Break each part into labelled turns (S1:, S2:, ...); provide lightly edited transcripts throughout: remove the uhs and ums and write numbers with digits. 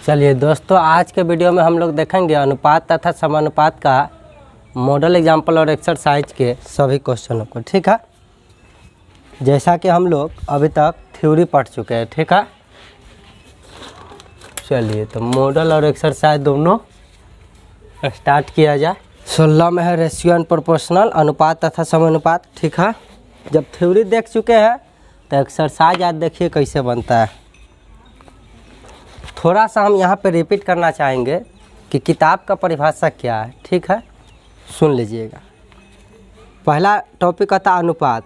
S1: चलिए दोस्तों, आज के वीडियो में हम लोग देखेंगे अनुपात तथा समानुपात का मॉडल एग्जाम्पल और एक्सरसाइज के सभी क्वेश्चनों को। ठीक है, जैसा कि हम लोग अभी तक थ्योरी पढ़ चुके हैं। ठीक है, चलिए तो मॉडल और एक्सरसाइज दोनों स्टार्ट किया जाए। 16 में है रेशियो एंड प्रोपोर्शनल, अनुपात तथा समानुपात। ठीक है, जब थ्योरी देख चुके हैं तो एक्सरसाइज आज देखिए कैसे बनता है। थोड़ा सा हम यहाँ पे रिपीट करना चाहेंगे कि किताब का परिभाषा क्या है। ठीक है, सुन लीजिएगा। पहला टॉपिक आता अनुपात,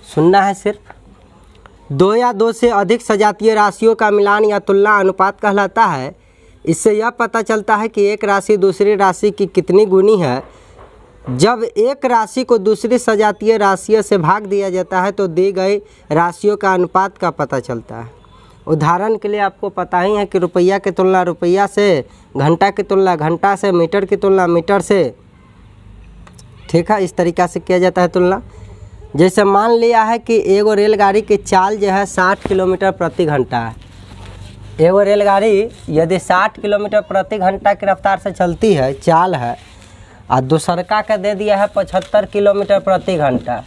S1: सुनना है सिर्फ। दो या दो से अधिक सजातीय राशियों का मिलान या तुलना अनुपात कहलाता है। इससे यह पता चलता है कि एक राशि दूसरी राशि की कितनी गुनी है। जब एक राशि को दूसरी सजातीय राशियों से भाग दिया जाता है तो दी गई राशियों का अनुपात का पता चलता है। उदाहरण के लिए आपको पता ही है कि रुपया की तुलना रुपया से, घंटा की तुलना घंटा से, मीटर की तुलना मीटर से। ठीक है, इस तरीक़ा से किया जाता है तुलना। जैसे मान लिया है कि एगो रेलगाड़ी की चाल जो है 60 किलोमीटर प्रति घंटा है। एगो रेलगाड़ी यदि 60 किलोमीटर प्रति घंटा की रफ्तार से चलती है, चाल है, और दूसरका का दे दिया है 75 किलोमीटर प्रति घंटा।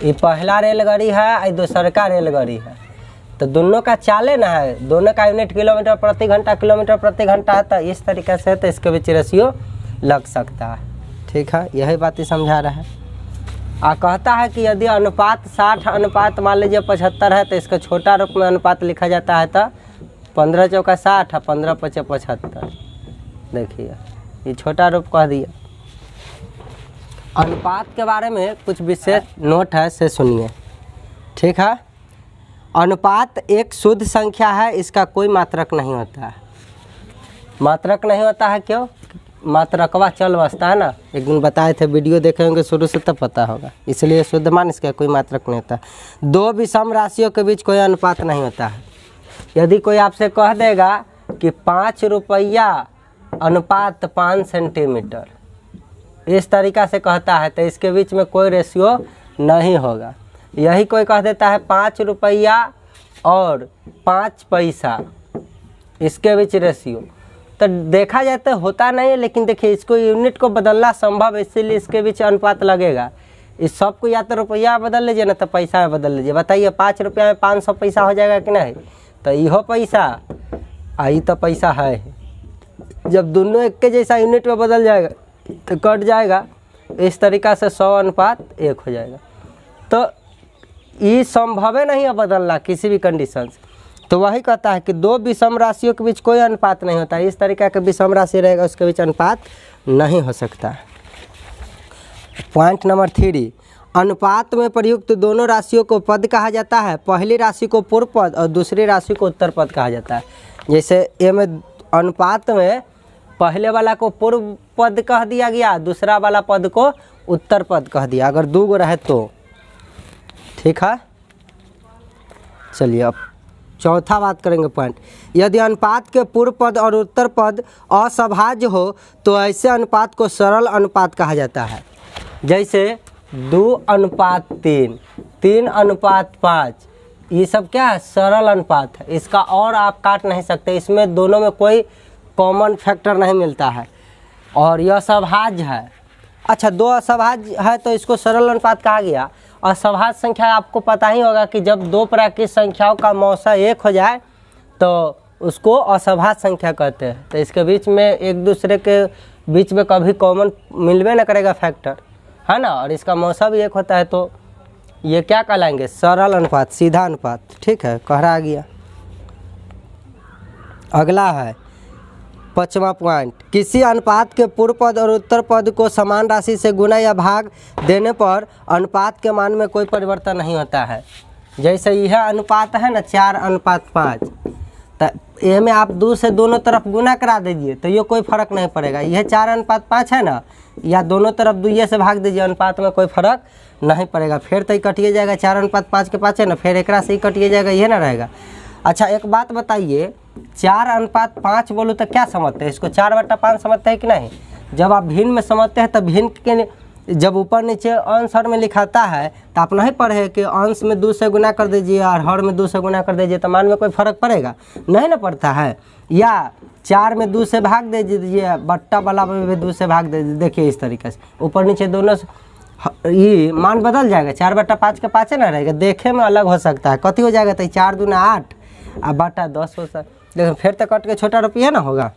S1: ये पहला रेलगाड़ी है और दूसरका रेलगाड़ी है, तो दोनों का चाले ना है, दोनों का यूनिट किलोमीटर प्रति घंटा है। तो इस तरीके से तो इसके बीच रेशियो लग सकता है। ठीक है, यही बात ही समझा रहा है। कहता है कि यदि अनुपात 60 अनुपात मान लीजिए 75 है तो इसका छोटा रूप में अनुपात लिखा जाता है। तो 15 चौका 60 और 15 पचे 75। देखिए ये छोटा रूप कह दिया। अनुपात के बारे में कुछ विशेष नोट है, से सुनिए। ठीक है, अनुपात एक शुद्ध संख्या है, इसका कोई मात्रक नहीं होता है। मात्रक नहीं होता है क्यों? मात्रकवा चल बसता है ना, एक दिन बताए थे, वीडियो देखे होंगे शुरू से तब पता होगा। इसलिए शुद्ध मान, इसका कोई मात्रक नहीं होता। दो विषम राशियों के बीच कोई अनुपात नहीं होता है। यदि कोई आपसे कह देगा कि 5 रुपया अनुपात 5 सेंटीमीटर, इस तरीक़ा से कहता है तो इसके बीच में कोई रेशियो नहीं होगा। यही कोई कह देता है 5 रुपया और 5 पैसा, इसके बीच रेशियो, तो देखा जाए तो होता नहीं है। लेकिन देखिए इसको यूनिट को बदलना संभव है, इसीलिए इसके बीच अनुपात लगेगा। इस सब को या तो रुपया बदल लीजिए ना तो पैसा में बदल लीजिए। बताइए 5 रुपया में 500 पैसा हो जाएगा कि नहीं? तो इहो पैसा आई तो पैसा है। जब दोनों एक के जैसा यूनिट में बदल जाएगा तो कट जाएगा। इस तरीक़ा से 100 अनुपात 1 हो जाएगा। तो ये संभव है नहीं है बदलना किसी भी कंडीशन से। तो वही कहता है कि दो विषम राशियों के बीच कोई अनुपात नहीं होता। इस तरीक़ा के विषम राशि रहेगा उसके बीच अनुपात नहीं हो सकता। पॉइंट नंबर 3, अनुपात में प्रयुक्त दोनों राशियों को पद कहा जाता है। पहली राशि को पूर्व पद और दूसरी राशि को उत्तर पद कहा जाता है। जैसे ए में अनुपात में पहले वाला को पूर्व पद कह दिया गया, दूसरा वाला पद को उत्तर पद कह दिया, अगर दो गो रहे तो। ठीक है, चलिए अब चौथा बात करेंगे पॉइंट। यदि अनुपात के पूर्व पद और उत्तर पद असभाज्य हो तो ऐसे अनुपात को सरल अनुपात कहा जाता है। जैसे 2 अनुपात 3, 3 अनुपात 5, ये सब क्या है? सरल अनुपात है। इसका और आप काट नहीं सकते, इसमें दोनों में कोई कॉमन फैक्टर नहीं मिलता है। और यह असभाज्य है। अच्छा, 2 असभाज्य है तो इसको सरल अनुपात कहा गया। असभाज्य संख्या आपको पता ही होगा कि जब 2 प्राकृतिक संख्याओं का मौसा 1 हो जाए तो उसको असभाज्य संख्या कहते हैं। तो इसके बीच में एक दूसरे के बीच में कभी कॉमन मिलवे न करेगा फैक्टर, है ना, और इसका मौसा भी 1 होता है, तो ये क्या कहलाएंगे? सरल अनुपात, सीधा अनुपात। ठीक है, कहरा गया। अगला है 5वां पॉइंट। किसी अनुपात के पूर्व पद और उत्तर पद को समान राशि से गुना या भाग देने पर अनुपात के मान में कोई परिवर्तन नहीं होता है। जैसे यह अनुपात है ना 4 अनुपात 5, तो ये में आप 2 से दोनों तरफ गुना करा दीजिए तो ये कोई फर्क नहीं पड़ेगा। यह 4 अनुपात 5 है ना, या दोनों तरफ 2 से भाग दीजिए, अनुपात में कोई फर्क नहीं पड़ेगा। फिर तो ये कटिए जाएगा, 4 अनुपात 5 के 5 है ना, फिर एक से ही कटिए जाएगा, यह ना रहेगा। अच्छा, एक बात बताइए, 4 अनुपात 5 बोलो तो क्या समझते हैं? इसको 4/5 समझते हैं कि नहीं? जब आप भिन्न में समझते हैं तो भिन्न के जब ऊपर नीचे अंश हर में लिखाता है तो आप नहीं पढ़े कि अंश में 2 से गुना कर दीजिए और हर में 2 से गुना कर दीजिए, तो मान में कोई फर्क पड़ेगा नहीं ना पड़ता है। या 4 में 2 से भाग दे दीजिए, बट्टा वाला में भी 2 से भाग दे दीजिए। देखिए इस तरीके से ऊपर नीचे दोनों ये मान बदल जाएगा, 4/5 के 5 ना रहेगा, देखे में अलग हो सकता है। कथी हो जाएगा तो 4 दूना 8 और बटा 10 हो सकता, लेकिन फिर तो कट के छोटा रुपया ना होगा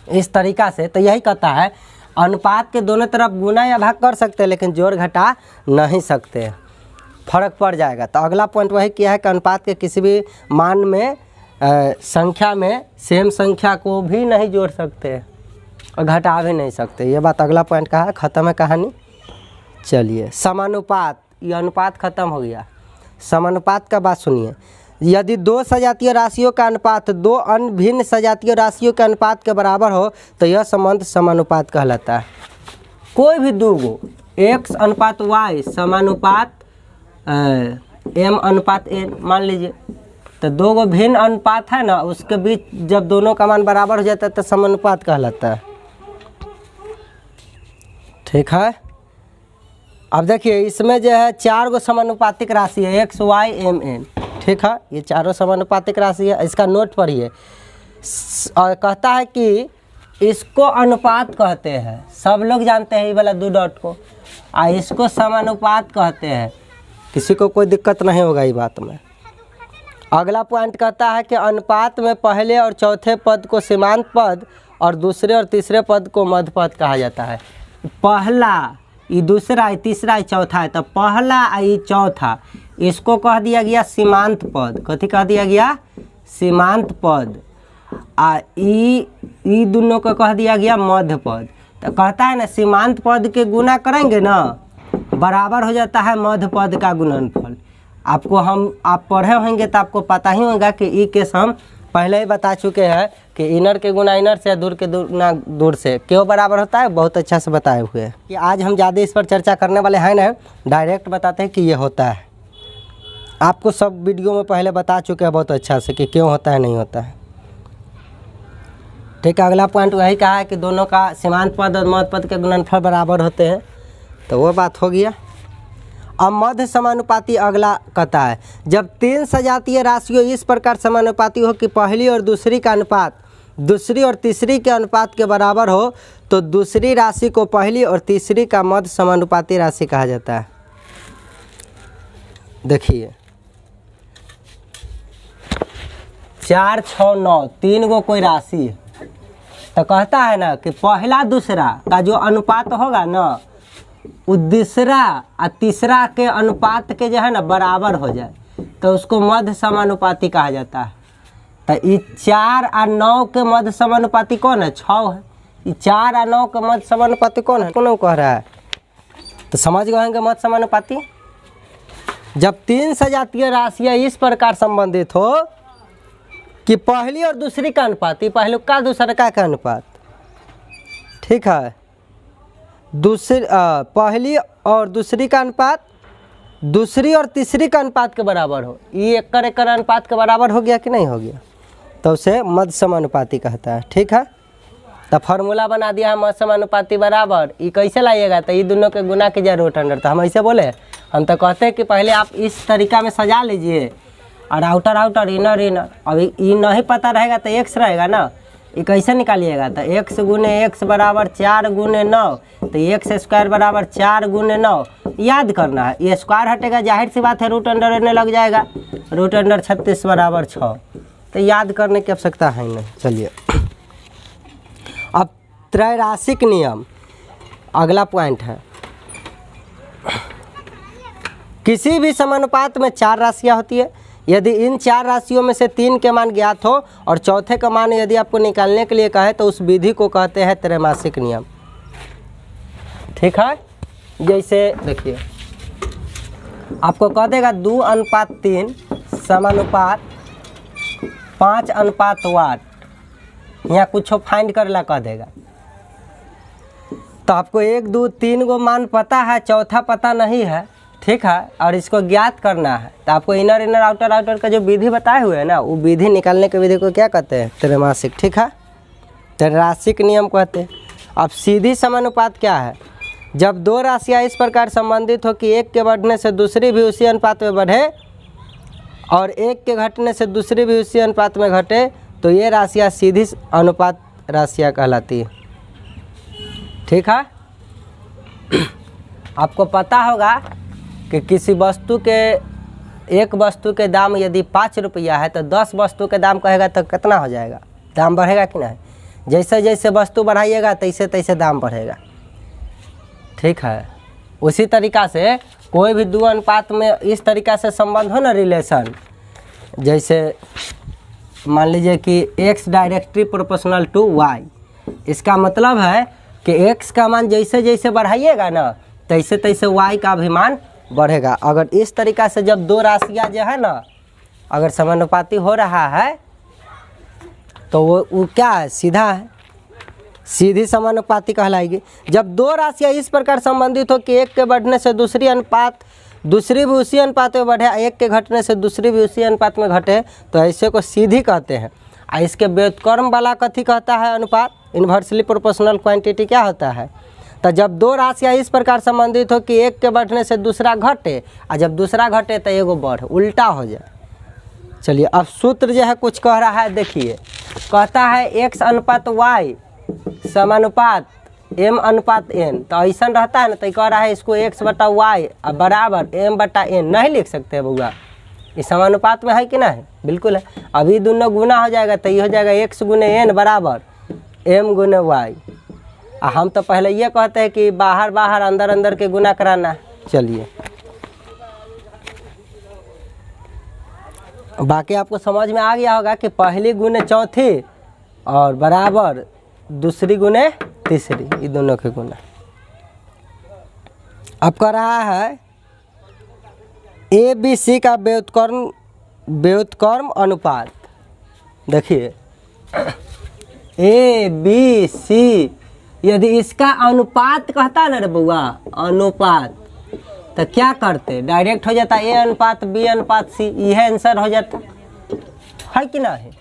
S1: इस तरीका से। तो यही कहता है अनुपात के दोनों तरफ गुना या भाग कर सकते हैं लेकिन जोड़ घटा नहीं सकते, फर्क पड़ जाएगा। तो अगला पॉइंट वही किया है कि अनुपात के किसी भी मान में संख्या में सेम संख्या को भी नहीं जोड़ सकते और घटा भी नहीं सकते। ये बात अगला पॉइंट का है, ख़त्म है कहानी। चलिए समानुपात, ये अनुपात खत्म हो गया। समानुपात का बात सुनिए, यदि 2 सजातीय राशियों का अनुपात 2 अन्य भिन्न सजातीय राशियों के अनुपात के बराबर हो तो यह संबंध समानुपात कहलाता है। कोई भी 2 गो x अनुपात y समानुपात m अनुपात n मान लीजिए, तो 2 गो भिन्न अनुपात है ना, उसके बीच जब दोनों का मान बराबर हो जाता है तो समानुपात कहलाता है। ठीक है, अब देखिए इसमें जो है 4 गो समानुपातिक राशि है x y m n। ठीक है, ये चारों समानुपातिक राशि है। इसका नोट पढ़िए और कहता है कि इसको अनुपात कहते हैं, सब लोग जानते हैं ये वाला 2 डॉट को, इसको समानुपात कहते हैं, किसी को कोई दिक्कत नहीं होगा ये बात में। अगला पॉइंट कहता है कि अनुपात में पहले और चौथे पद को सीमांत पद और दूसरे और तीसरे पद को मध्य पद कहा जाता है। पहला, ये दूसरा, ये तीसरा, ये चौथा है, तो पहला ये चौथा इसको कह दिया गया सीमांत पद। कथी कह दिया गया? सीमांत पद। ई दोनों को कह दिया गया मध्य पद। तो कहता है ना सीमांत पद के गुना करेंगे ना बराबर हो जाता है मध्य पद का गुणनफल। आप पढ़े होंगे तो आपको पता ही होगा कि ई केस हम पहले ही बता चुके हैं कि इनर के गुना इनर से, दूर के गुना दूर से क्यों बराबर होता है, बहुत अच्छा से बताए हुए हैं। कि आज हम ज़्यादा इस पर चर्चा करने वाले हैं ना, डायरेक्ट बताते हैं कि ये होता है। आपको सब वीडियो में पहले बता चुके हैं बहुत अच्छा से कि क्यों होता है नहीं होता है। ठीक है, अगला पॉइंट वही कहा है कि दोनों का सीमांत पद और मध्य पद के गुणनफल बराबर होते हैं, तो वो बात हो गया। अब मध्य समानुपाती अगला कहता है जब 3 सजातीय राशियों इस प्रकार समानुपाती हो कि पहली और दूसरी का अनुपात दूसरी और तीसरी के अनुपात के बराबर हो तो दूसरी राशि को पहली और तीसरी का मध्य समानुपाती राशि कहा जाता है। देखिए 4, 6, 9 3 गो कोई राशि है, तो कहता है ना कि पहला दूसरा का जो अनुपात होगा ना वो दूसरा और तीसरा के अनुपात के जो है ना बराबर हो जाए तो उसको मध्य समानुपाती कहा जाता है। तो ये 4 और 9 के मध्य समानुपाती कौन है? 6 है। ये 4 और 9 के मध्य समानुपाती कौन है? कौन कह रहा है? तो समझ गए होंगे मध्य समानुपाती। जब 3 सजातीय राशियाँ इस प्रकार संबंधित हो कि पहली और दूसरी का अनुपात, पहले का दूसरा का अनुपात, ठीक है, पहली और दूसरी का अनुपात दूसरी और तीसरी का अनुपात के बराबर हो, ये एक अनुपात के बराबर हो गया कि नहीं हो गया, तो उसे मध्य समानुपाती कहता है। ठीक है, तो फार्मूला बना दिया है मध्य समानुपाती बराबर, ये कैसे लाइएगा? तो ये दोनों के गुना कीजिए रूट अंडर। तो हम ऐसे बोले, हम तो कहते हैं कि पहले आप इस तरीका में सजा लीजिए और आउटर इनर इनर। अभी ये नहीं पता रहेगा तो एक्स रहेगा ना, ये कैसे निकालिएगा? तो x गुने x बराबर 4 गुने 9, तो x स्क्वायर बराबर 4 गुने 9 याद करना है। ये स्क्वायर हटेगा, जाहिर सी बात है रूट अंडर रहने लग जाएगा, रूट अंडर 36 बराबर 6, तो याद करने की आवश्यकता है नहीं। चलिए अब त्रैराशिक नियम अगला पॉइंट है। किसी भी समानुपात में 4 राशियाँ होती है, यदि इन 4 राशियों में से 3 के मान ज्ञात हो और चौथे का मान यदि आपको निकालने के लिए कहे तो उस विधि को कहते हैं त्रैमासिक नियम। ठीक है, जैसे देखिए आपको कह देगा 2:3 समानुपात 5:8, यहाँ कुछ फाइंड करेला कह देगा। तो आपको 1, 2, 3 गो मान पता है, चौथा पता नहीं है, ठीक है, और इसको ज्ञात करना है। तो आपको इनर इनर आउटर का जो विधि बताए हुए हैं ना, वो विधि निकालने के विधि को क्या कहते हैं? त्रैमासिक। ठीक है, त्रैराशिक नियम कहते हैं। अब सीधी समानुपात क्या है? जब दो राशियाँ इस प्रकार संबंधित हो कि एक के बढ़ने से दूसरी भी उसी अनुपात में बढ़े और एक के घटने से दूसरी भी उसी अनुपात में घटे, तो ये राशियाँ सीधी अनुपात राशियाँ कहलाती है। ठीक है। आपको पता होगा कि किसी वस्तु के, एक वस्तु के दाम यदि 5 रुपया है तो 10 वस्तु के दाम कहेगा तो कितना हो जाएगा, दाम बढ़ेगा कि नहीं? जैसे जैसे वस्तु बढ़ाइएगा तैसे तैसे दाम बढ़ेगा। ठीक है। उसी तरीक़ा से कोई भी दो अनुपात में इस तरीक़ा से संबंध हो ना, रिलेशन, जैसे मान लीजिए कि x directly proportional to y, इसका मतलब है कि x का मान जैसे जैसे बढ़ाइएगा ना तैसे तैसे y का भी मान बढ़ेगा। अगर इस तरीक़ा से जब दो राशियाँ जो है ना अगर समानुपाती हो रहा है तो वो क्या है, सीधा है, सीधी समानुपाती कहलाएगी। जब दो राशियाँ इस प्रकार संबंधित हो कि एक के बढ़ने से दूसरी भी उसी अनुपात में बढ़े, एक के घटने से दूसरी भी उसी अनुपात में घटे, तो ऐसे को सीधी कहते हैं। और इसके व्युत्क्रम वाला कथी कहता है, अनुपात, इन्वर्सली प्रोपोर्शनल क्वांटिटी क्या होता है। तो जब दो राशियाँ इस प्रकार संबंधित हो कि एक के बढ़ने से दूसरा घटे और जब दूसरा घटे तो एगो बढ़े, उल्टा हो जाए। चलिए अब सूत्र जो है कुछ कह रहा है, देखिए कहता है x अनुपात y समानुपात m अनुपात n, तो ऐसा रहता है ना, तो कह रहा है इसको x बटा y बराबर m बटा n नहीं लिख सकते हैं बउआ, इस समानुपात में है कि नहीं? बिल्कुल है। अभी दोनों गुना हो जाएगा तो ये हो जाएगा x गुने n बराबर m गुने y। हम तो पहले ये कहते हैं कि बाहर बाहर अंदर अंदर के गुना कराना। चलिए बाकी आपको समझ में आ गया होगा कि पहली गुने चौथी और बराबर दूसरी गुने तीसरी, ये दोनों के गुना। अब कह रहा है ABC का व्युत्क्रम अनुपात। देखिए ABC यदि इसका अनुपात कहता ना रे बउआ, अनुपात, तो क्या करते, डायरेक्ट हो जाता A अनुपात B अनुपात C, यह आंसर हो जाता है कि नहीं?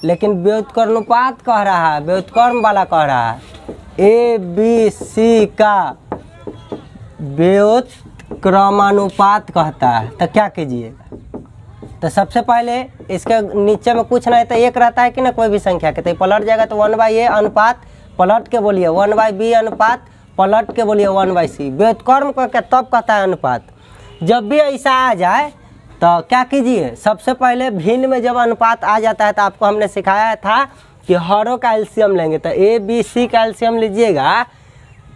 S1: लेकिन व्युत्क्रमानुपात कह रहा है, व्युत्क्रम वाला कह रहा है ABC का व्युत्क्रमानुपात कहता है। तो क्या कीजिएगा, तो सबसे पहले इसके नीचे में कुछ नहीं तो एक रहता है कि ना, कोई भी संख्या के, तो पलट जाएगा तो 1/a अनुपात पलट के बोलिए 1/b अनुपात पलट के बोलिए 1/c। व्युत्क्रम करके तब कहता है अनुपात। जब भी ऐसा आ जाए तो क्या कीजिए, सबसे पहले भिन्न में जब अनुपात आ जाता है तो आपको हमने सिखाया था कि हरों का एलसीएम लेंगे, तो ABC का एलसीएम लीजिएगा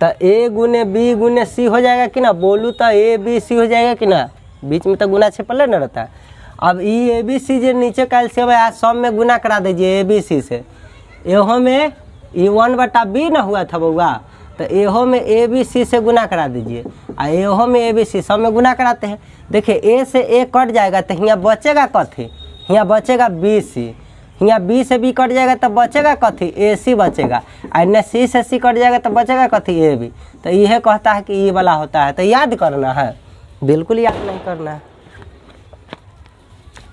S1: तो A गुने B गुने C हो जाएगा कि ना, बोलूँ तो ABC हो जाएगा कि ना, बीच में तो गुना छिपल न रहता है। अब ये ABC जो नीचे का एलसीएम है आज सब में गुना करा दीजिए ABC से, एहो में ये 1/b ना हुआ था बउआ, तो एहो में ABC से गुना करा दीजिए और एहो में ABC सब में गुना कराते हैं। देखिए A से A कट जाएगा तो यहाँ बचेगा कथी, यहाँ बचेगा BC, यहाँ B से B कट जाएगा तो बचेगा कथी, AC बचेगा, और न C से C कट जाएगा तो बचेगा कथी, AB। तो यह कहता है कि ये वाला होता है, तो याद करना है, बिल्कुल याद नहीं करना है।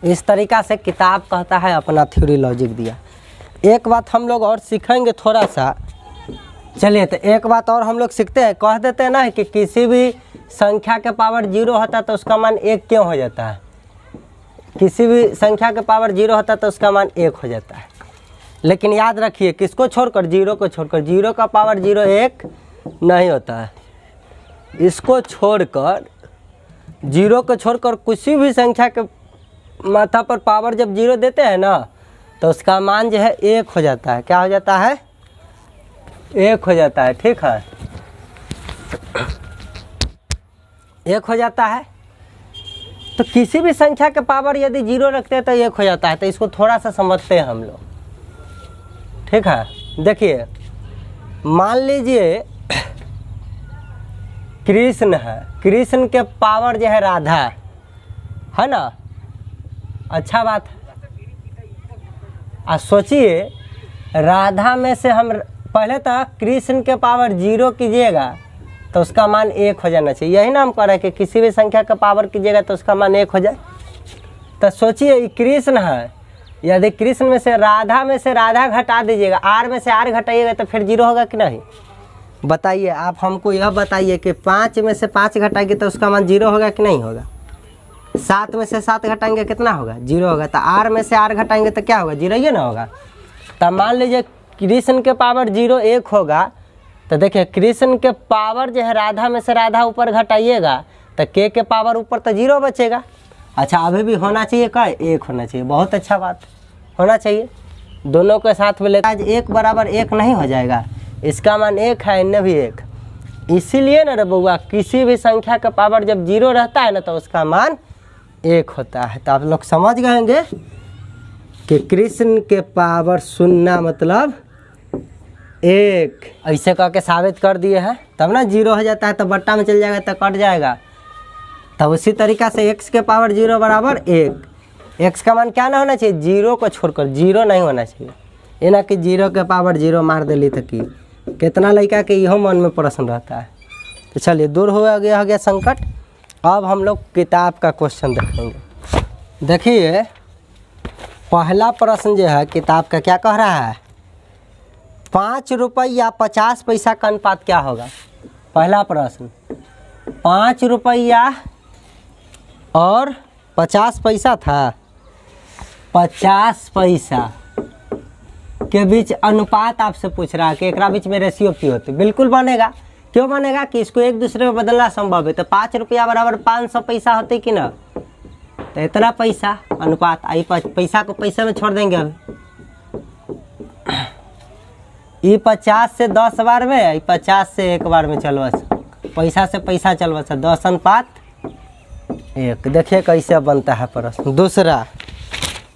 S1: इस तरीक़ा से किताब कहता है अपना थ्योरी लॉजिक दिया। एक बात हम लोग और सीखेंगे थोड़ा सा, चलिए तो एक बात और हम लोग सीखते हैं, कह देते हैं ना कि किसी भी संख्या के पावर 0 होता है तो उसका मान 1 क्यों हो जाता है, किसी भी संख्या के पावर 0 होता है तो उसका मान 1 हो जाता है। लेकिन याद रखिए किसको छोड़कर, 0 को छोड़कर, 0 का पावर 0 1 नहीं होता है। इसको छोड़कर, 0 को छोड़कर किसी भी संख्या के माथा पर पावर जब 0 देते हैं ना तो उसका मान जो है 1 हो जाता है। क्या हो जाता है, 1 हो जाता है। ठीक है, 1 हो जाता है। तो किसी भी संख्या के पावर यदि 0 रखते हैं तो 1 हो जाता है। तो इसको थोड़ा सा समझते हैं हम लोग। ठीक है, देखिए मान लीजिए कृष्ण है, कृष्ण के पावर जो है राधा है ना, अच्छा बात है। सोचिए राधा में से हम पहले तक कृष्ण के पावर 0 कीजिएगा तो उसका मान 1 हो जाना चाहिए। यही ना हम कह रहे हैं कि किसी भी संख्या का पावर कीजिएगा तो उसका मान 1 हो जाए। तो सोचिए कृष्ण है, यदि कृष्ण में से राधा घटा दीजिएगा, आर में से आर घटाइएगा तो फिर 0 होगा कि नहीं, बताइए, आप हमको यह बताइए कि 5 में से 5 घटाएंगे तो उसका मान 0 होगा कि नहीं होगा। 7 में से 7 घटाएंगे कितना होगा, 0 होगा। तो R में से R घटाएंगे तो क्या होगा, 0 ही ना होगा। तब मान लीजिए कृष्ण के पावर 0 1 होगा, तो देखिए कृष्ण के पावर जो है राधा में से राधा ऊपर घटाइएगा तो के पावर ऊपर तो 0 बचेगा। अच्छा, अभी भी होना चाहिए क्या, 1 होना चाहिए। बहुत अच्छा बात, होना चाहिए। दोनों के साथ में लेकर आज 1 बराबर 1 नहीं हो जाएगा, इसका मान 1 है, इन्हें भी 1। इसीलिए ना रे बउआ, किसी भी संख्या का पावर जब 0 रहता है ना तो उसका मान 1 होता है। तो आप लोग समझ गएंगे कि कृष्ण के पावर 0 मतलब 1। ऐसे करके साबित कर दिए हैं, तब ना 0 हो जाता है, तो बट्टा में चल जाएगा तो कट जाएगा। तब उसी तरीक़ा से x के पावर 0 बराबर 1। x का मान क्या ना होना चाहिए, 0 को छोड़कर 0 नहीं होना चाहिए। ये ना कि 0 के पावर 0 मार दिली तो कि कितना लड़का के इहो मन में प्रश्न रहता है। तो चलिए, दूर हो गया संकट। अब हम लोग किताब का क्वेश्चन देखेंगे। देखिए, पहला प्रश्न जो है किताब का क्या कह रहा है, 5 रुपया 50 पैसा का अनुपात क्या होगा। पहला प्रश्न, 5 रुपया और 50 पैसा था, 50 पैसा के बीच अनुपात आपसे पूछ रहा है कि एक बीच में रेशियो क्यों होती। बिल्कुल बनेगा। क्यों बनेगा कि इसको एक दूसरे में बदलना संभव है। तो 5 रुपया बराबर 500 पैसा होते कि ना, तो इतना पैसा अनुपात आई, पैसा को पैसे में छोड़ देंगे। अब ये 50 से 10 बार में, ये 50 से 1 बार में चलवा, पैसा से पैसा चलवा, 10 अनुपात 1। देखिए कैसे बनता है प्रश्न। दूसरा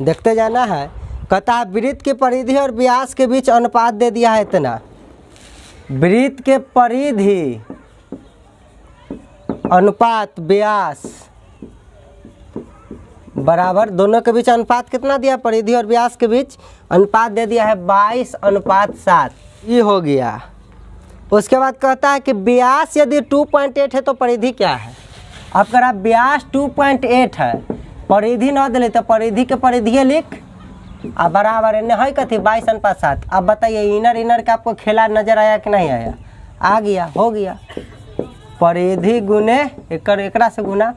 S1: देखते जाना है, कहता है वृत्त की परिधि और व्यास के बीच अनुपात दे दिया है इतना। वृत्त के परिधि अनुपात व्यास बराबर, दोनों के बीच अनुपात कितना दिया, परिधि और व्यास के बीच अनुपात दे दिया है 22:7। ये हो गया। उसके बाद कहता है कि व्यास यदि 2.8 है तो परिधि क्या है। अब अगर आप व्यास 2.8 है, परिधि न दिले तो परिधि के परिधि लिख, अब बराबर इन्हें है कथी 22:7। अब बताइए इनर का आपको खेला नजर आया कि नहीं आया, आ गया, हो गया। परिधि गुने एकरा से गुना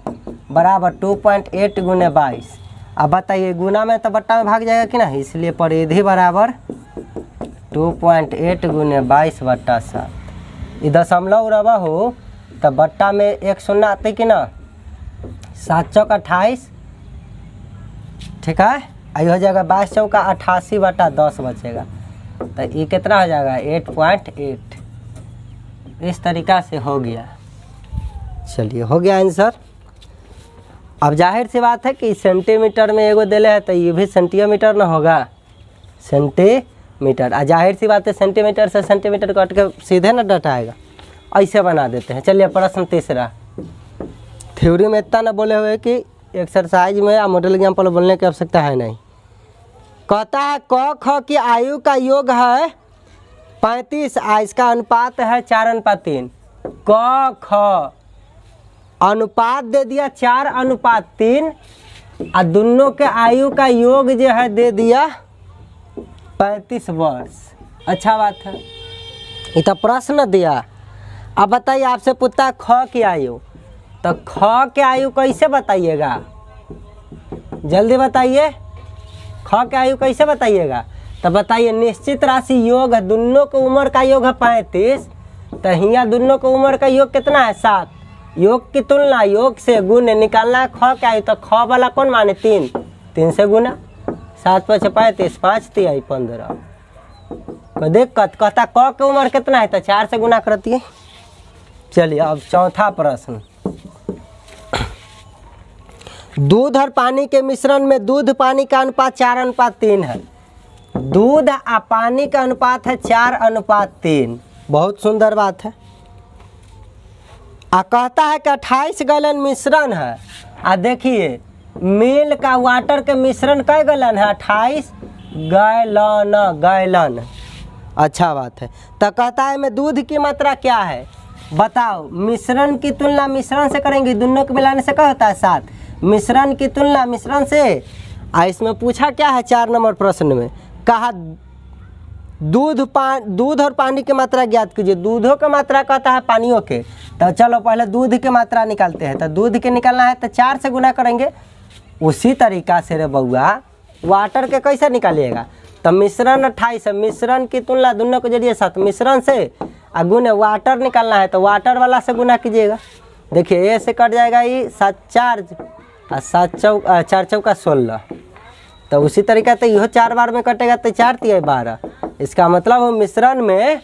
S1: बराबर 2.8 गुने 22। अब बताइए गुना में तो बट्टा में भाग जाएगा कि नहीं, इसलिए परिधि बराबर 2.8 गुने 22/7। ये दशमलव रवा हो तो बट्टा में 1 शून्य आते कि ना, 7 चौक 28, ठीक है। आई हो जाएगा 22 चौका 88/10 बचेगा। तो ये कितना हो जाएगा 8.8। इस तरीक़ा से हो गया। चलिए, हो गया आंसर। अब जाहिर सी बात है कि सेंटीमीटर में एगो दिले है तो ये भी सेंटीमीटर ना होगा, सेंटीमीटर। जाहिर सी बात है सेंटीमीटर से सेंटीमीटर कट के सीधे ना डाटा आएगा। ऐसे बना देते हैं। चलिए, प्रश्न तीसरा। थ्योरी में इतना ना बोले हुए कि एक्सरसाइज में या मॉडल एग्जाम्पल बोलने की आवश्यकता है नहीं। कहता है क ख की आयु का योग है 35, इसका अनुपात है 4:3। क ख अनुपात दे दिया 4:3 और दोनों के आयु का योग जो है दे दिया 35 वर्ष। अच्छा बात है, ये तो प्रश्न दिया। अब बताइए, आपसे पूछता है ख की आयु, तो ख के आयु कैसे बताइएगा, जल्दी बताइए। ख के आयु कैसे बताइएगा, तो बताइए निश्चित राशि योग है, दोनों की उम्र का योग है 35, तो यहाँ दोनों की उम्र का योग कितना है 7। योग की तुलना योग से गुण निकालना है ख के आयु, तो ख वाला कौन माने 3, 3 से गुना, 7 × 5 = 35, 5 × 3 = 15। तो देख कहता क की उम्र कितना है, तो 4 से गुना करती है। चलिए, अब चौथा प्रश्न। दूध और पानी के मिश्रण में दूध पानी का अनुपात 4:3 है। दूध और पानी का अनुपात है 4:3। बहुत सुंदर बात है। कहता है कि 28 गैलन मिश्रण है। देखिए मिल्क का वाटर के मिश्रण कई गैलन है, 28 गैलन। अच्छा बात है। तो कहता है में दूध की मात्रा क्या है, बताओ। मिश्रण की तुलना मिश्रण से करेंगे, दोनों को मिलाने से क्या होता है 7। मिश्रण की तुलना मिश्रण से। इसमें पूछा क्या है 4 नंबर प्रश्न में, कहा दूध और पानी की मात्रा ज्ञात कीजिए। दूधों की मात्रा कहता है पानियों के, तो चलो पहले दूध की मात्रा निकालते हैं। तो दूध के निकालना है तो 4 से गुना करेंगे। उसी तरीका से रे बउआ वाटर के कैसे निकालिएगा, तो मिश्रण 28 है, मिश्रण की तुलना दोनों के जरिए 7, मिश्रण से गुने वाटर निकालना है तो वाटर वाला से गुना कीजिएगा। देखिए ए से कट जाएगा ये 7 4 और 7 4 चौका 16, तो उसी तरीका से यह 4 बार में कटेगा तो 4 3 12। इसका मतलब मिश्रण में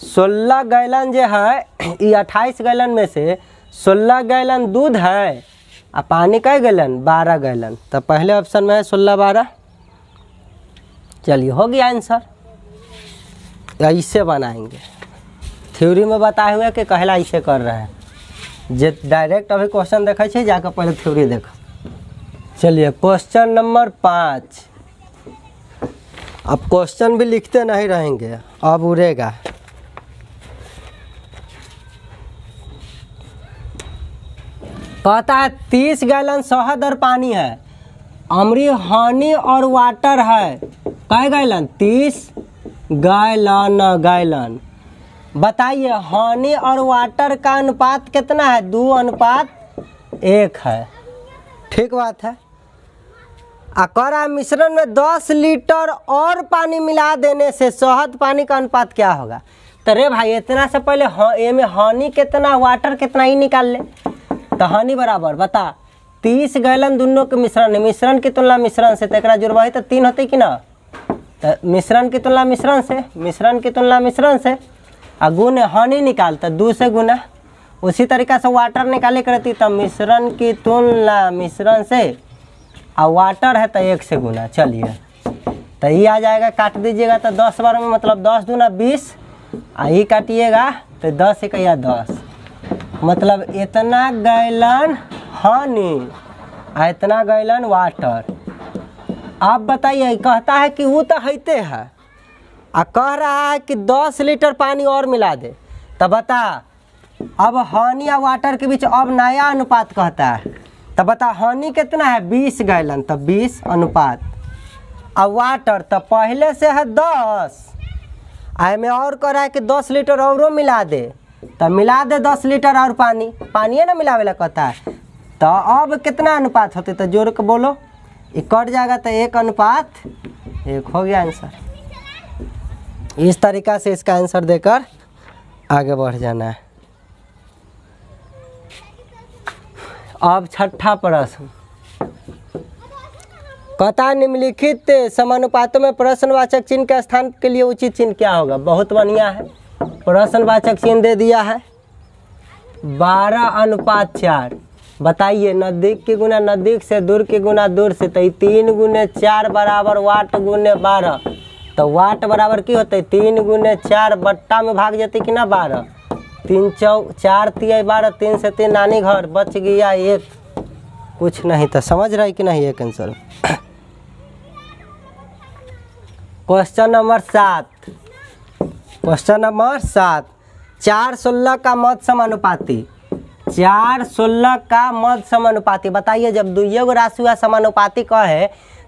S1: 16 गैलन जो है, ये 28 गैलन में से 16 गैलन दूध है और पानी का गैलन 12 गैलन। तो पहले ऑप्शन में है 16 12। चलिए हो गया आंसर। ऐसे बनाएंगे, थ्योरी में बताए हुए कि कहला ऐसे कर रहे हैं। जे डायरेक्ट अभी क्वेश्चन देखे छे जाकर पहले थ्योरी देखो। चलिए क्वेश्चन नंबर 5। अब क्वेश्चन भी लिखते नहीं रहेंगे, अब उड़ेगा। कहता है 30 गैलन शहद और पानी है, अमृत हनी और वाटर है। कै गैलन? 30 गैलन। बताइए हनी और वाटर का अनुपात कितना है? 2:1 है। ठीक बात है। अकरा मिश्रण में 10 लीटर और पानी मिला देने से शहद पानी का अनुपात क्या होगा? तो रे भाई इतना से पहले ए में हनी कितना वाटर कितना ही निकाल ले। तो हनी बराबर बता 30 गैलन दोनों के मिश्रण है, मिश्रण की तुलना मिश्रण से, तो एक जुड़वा तो 3 होते कि ना। तो मिश्रण की तुलना मिश्रण से, मिश्रण की तुलना मिश्रण से गुण हनी निकालता 2 से गुना। उसी तरीका से वाटर निकाले करती तो मिश्रण की तुलना मिश्रण से और वाटर है तो 1 से गुना। चलिए तो ये आ जाएगा, काट दीजिएगा तो 10 बार में मतलब 10 दूना 20, ये काटिएगा तो 10 1 10, मतलब इतना गैलन हनी इतना गैलन वाटर। आप बताइए, कहता है कि वो तो हैते है और कह रहा है कि 10 लीटर पानी और मिला दे। तो बता अब हनी और वाटर के बीच अब नया अनुपात कहता है। तो बता हनी कितना है? 20 गैलन, तो 20 अनुपात और वाटर तो पहले से है 10, आई में और कह रहा है कि 10 लीटर और मिला दे। तो मिला दे 10 लीटर और पानी है ना मिलावेला कहता है। तो अब कितना अनुपात होते? तो जोड़ के बोलो, ये कट जाएगा तो 1:1 हो गया आंसर। इस तरीका से इसका आंसर देकर आगे बढ़ जाना है। अब छठा प्रश्न कहता है निम्नलिखित समानुपातों में प्रश्नवाचक चिन्ह के स्थान के लिए उचित चिन्ह क्या होगा? बहुत बढ़िया है, प्रश्नवाचक चिन्ह दे दिया है 12:4। बताइए नज़दीक की गुना नज़दीक से, दूर की गुना दूर से, तो 3 × 4 बराबर वाट × 12। तो वाट बराबर की होते 3 × 4 बट्टा में भाग जाते कि ना 12, 3 4 3 12, 3 से 3 नानी घर, बच गया 1। कुछ नहीं तो समझ रहे कि नहीं? एक answer. Question number 7। Question number 7, 4 16 का मध्य समानुपाती। 4 16 का मध्य समानुपाती। बताइए जब दुइये गो राशि हुआ समानुपाती कहे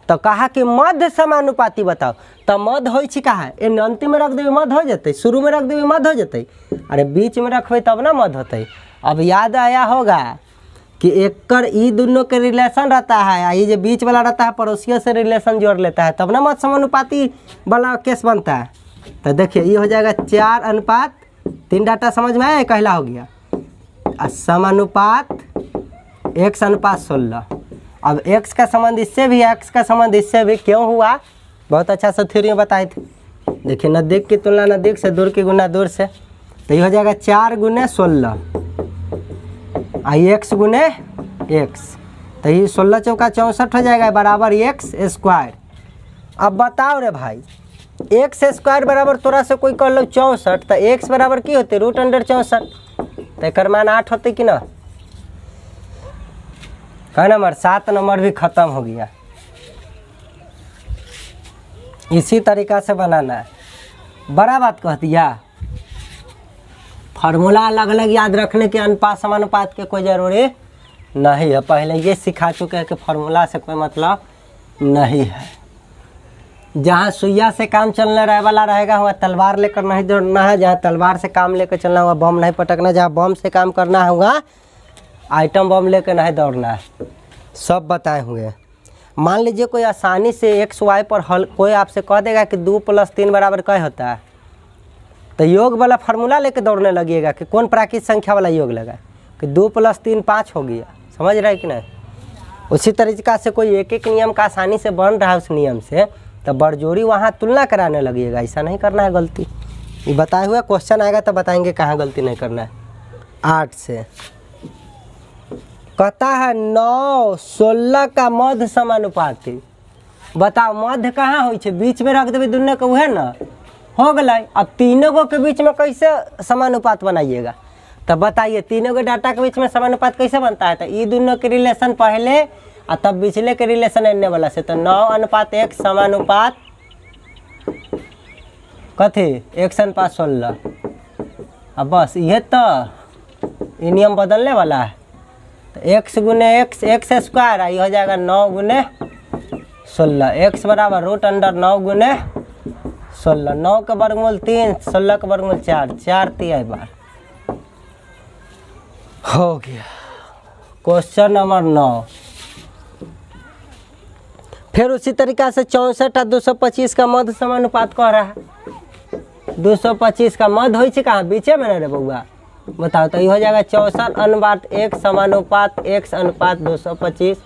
S1: तो कहा कि मध्य समानुपाती बताओ। तो मध्य हो कहा है अंतिम में रख देवे मध्य हो जाते, शुरू में रख देवे मध्य हो जाते, अरे बीच में रखबे तब ना मध्य होते। अब याद आया होगा कि एकर ई दोनों के रिलेशन रहता है, ये जो बीच वाला रहता है पड़ोसियों से रिलेशन जोड़ लेता है, तब ना मध्य समानुपाती वाला केस बनता है। तो देखिए ये हो जाएगा 4:3। डाटा समझ में आया? कहला हो गया समानुपात x:16। अब x का संबंध इससे भी, x का संबंध इससे भी क्यों हुआ? बहुत अच्छा सा थ्योरी में बताए थे। देखिए नज़दीक की तुलना नज़दीक से, दूर की गुना दूर से, तो ये हो जाएगा 4 × 16 x × x, तो ये 16 चौका 64 हो जाएगा बराबर x²। अब बताओ रे भाई x² बराबर तोरा से कोई कर लो 64, तो x बराबर की होते √64, तो एक मान 8 होते कि ना। का नंबर 7 नंबर भी खत्म हो गया। इसी तरीका से बनाना है। बड़ा बात कह दिया। फार्मूला अलग अलग याद रखने के अनुपात समानुपात के कोई ज़रूरी नहीं है, पहले ये सिखा चुके हैं कि फार्मूला से कोई मतलब नहीं है। जहाँ सुइया से काम चलने रहे वाला रहेगा वहाँ तलवार लेकर नहीं दौड़ना है, जहाँ तलवार से काम लेकर चलना हुआ बम नहीं पटकना, जहाँ बम से काम करना है वहाँ आइटम बम लेकर नहीं दौड़ना है। सब बताए हुए। मान लीजिए कोई आसानी से एक्स वाई पर हल कोई आपसे कह देगा कि 2 + 3 = क्या होता है, तो योग वाला फार्मूला लेके दौड़ने लगिएगा कि कौन प्राकृतिक संख्या वाला योग लगा कि 2 + 3 = 5 हो गया। समझ रहे कि नहीं? उसी तरीका से कोई एक एक नियम का आसानी से बन रहा है उस नियम से, तो बड़जोड़ी वहाँ तुलना कराने लगिएगा। ऐसा नहीं करना है गलती। ये बताए हुए क्वेश्चन आएगा तो बताएंगे कहाँ गलती नहीं करना है। 8 से कहता है 9 16 का मध्य समानुपाती। बताओ मध्य कहाँ हो, बीच में रख देवे दुनू के, उहे ना हो गए। अब तीनों को के बीच में कैसे समानुपात बनाइएगा, तब बताइए तीनों के डाटा के बीच में समानुपात कैसे बनता है। तो ये दोनों के रिलेशन पहले और तब पिछले के रिलेशन एने वाला से, तो 9:1 समानुपात कथी 1:16। अब बस ये तो ये नियम बदलने वाला है। तो x × x x² आई हो जाएगा 9 × 16। x बराबर √9 × 16। 9 का वर्गमूल 3, 16 का वर्गमूल 4, 4 3 बार हो गया। Question number 9। फिर उसी तरीका से 64 और 225 का मध्य समानुपात कह रहा है। 225 का मध्य हो कहाँ बीचे में रे बउआ, बताओ। तो ये हो जाएगा 64:1 समानुपात x/225।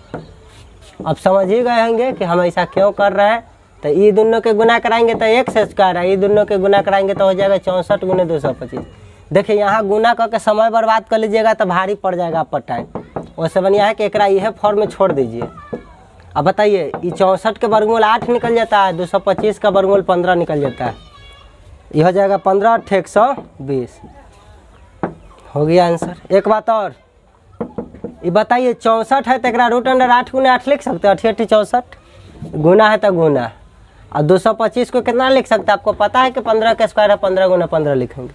S1: अब समझ ही गए होंगे कि हम ऐसा क्यों कर रहे हैं। तो ये दोनों के गुना कराएंगे तो x² है, ये दोनों के गुना कराएंगे तो हो जाएगा 64 × 225। देखिए यहाँ गुना करके समय बर्बाद कर लीजिएगा तो भारी पड़ जाएगा आपका टाइम। वैसे बढ़िया है कि एकरा यह फॉर्म में छोड़ दीजिए। अब बताइए ये 64 के वर्गमूल 8 निकल जाता है, 225 का वर्गमूल 15 निकल जाता है। ये हो जाएगा 15 × 120 हो गया आंसर। एक बात और, ये बताइए 64 है तो एक √8 × 8 लिख सकते हैं, 88 64 गुना है तो गुना। और 225 को कितना लिख सकते हैं, आपको पता है कि 15 का स्क्वायर है, 15 × 15 लिखेंगे।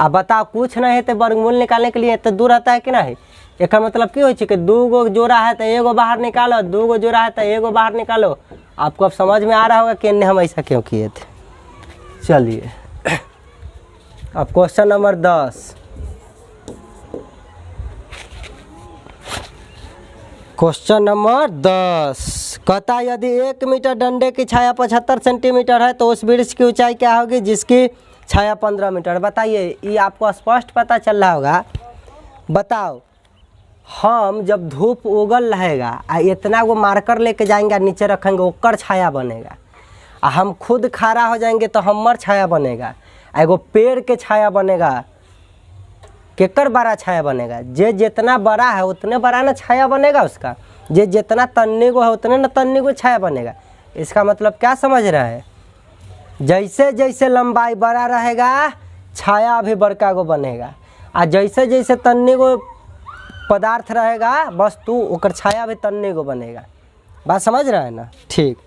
S1: अब बताओ कुछ नहीं है तो वर्गमूल निकालने के लिए तो दूर रहता है कि नहीं। एक मतलब की हो कि 2 गो जोड़ा है तो 1 गो बाहर निकालो, 2 गो जोड़ा है तो 1 गो बाहर निकालो। आपको अब समझ में आ रहा होगा कि हम ऐसा क्यों किए थे। चलिए अब क्वेश्चन नंबर 10। क्वेश्चन नंबर 10 कहता है यदि 1 मीटर डंडे की छाया 75 सेंटीमीटर है तो उस वृक्ष की ऊंचाई क्या होगी जिसकी छाया 15 मीटर। बताइए ये आपको स्पष्ट पता चल रहा होगा। बताओ हम जब धूप उगल रहेगा इतना वो मार्कर लेके जाएंगे नीचे रखेंगे, ओकर छाया बनेगा। हम खुद खड़ा हो जाएंगे तो हमर छाया बनेगा। एगो पेड़ के छाया बनेगा, केकर बड़ा छाया बनेगा। जे जितना बड़ा है उतने बड़ा ना छाया बनेगा उसका, जे जितना तन्नी को है उतने ना तन्नी को छाया बनेगा। इसका मतलब क्या समझ रहा है, जैसे जैसे लंबाई बड़ा रहेगा छाया भी बड़का को बनेगा, और जैसे जैसे तन्नी को पदार्थ रहेगा वस्तु ओकर छाया भी तन्नी को बनेगा। बात समझ रहा है ना। ठीक,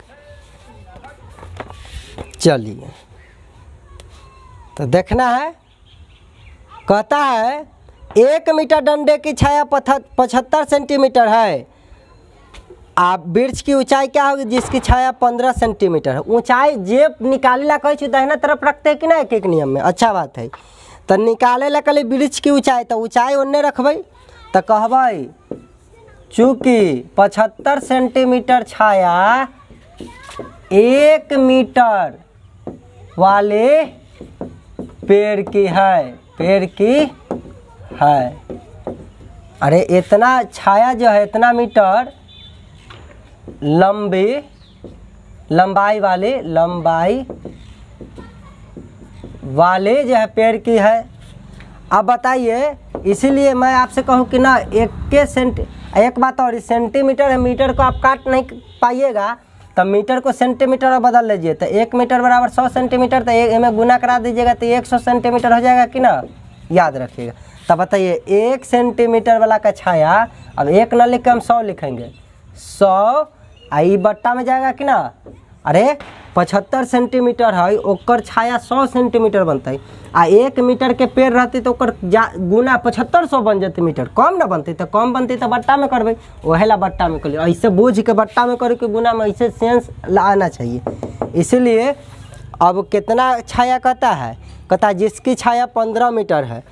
S1: चलिए तो देखना है। कहता है 1 मीटर डंडे की छाया 75 सेंटीमीटर है। आप वृक्ष की ऊंचाई क्या होगी जिसकी छाया 15 सेंटीमीटर है। ऊंचाई जे निकाले ला कहे दाहिना तरफ रखते हैं कि ना एक एक नियम में। अच्छा बात है। तो निकाले ला कल वृक्ष की ऊंचाई तो ऊंचाई ओन्ने रखबै तो कहबै चूँकि 75 सेंटीमीटर छाया 1 मीटर वाले पेड़ की है, पेड़ की है। अरे इतना छाया जो है इतना मीटर लंबाई वाले जो है पेड़ की है। अब बताइए इसीलिए मैं आपसे कहूँ कि ना एक बात और, सेंटीमीटर है मीटर को आप काट नहीं पाइएगा तो मीटर को सेंटीमीटर में बदल लीजिए। तो 1 मीटर बराबर 100 सेंटीमीटर, तो इनमें गुना करा दीजिएगा तो 100 सेंटीमीटर हो जाएगा कि ना, याद रखिएगा। तब बताइए 1 सेंटीमीटर वाला का छाया, अब 1 न लिख के हम 100 लिखेंगे, 100 आई बट्टा में जाएगा कि ना। अरे 75 सेंटीमीटर है, ओकर छाया 100 सेंटीमीटर बनते। आ 1 मीटर के पेड़ रहती तो ओकर गुना 7500 बन जाते मीटर, कम ना बनती तो कम बनती तो बट्टा में करबे, वही ला बट्टा में कर। ऐसे बूझ के बट्टा में करे के गुना में ऐसे सेंस आना चाहिए। इसीलिए अब कितना छाया कहता है, कहता जिसकी छाया 15 मीटर है।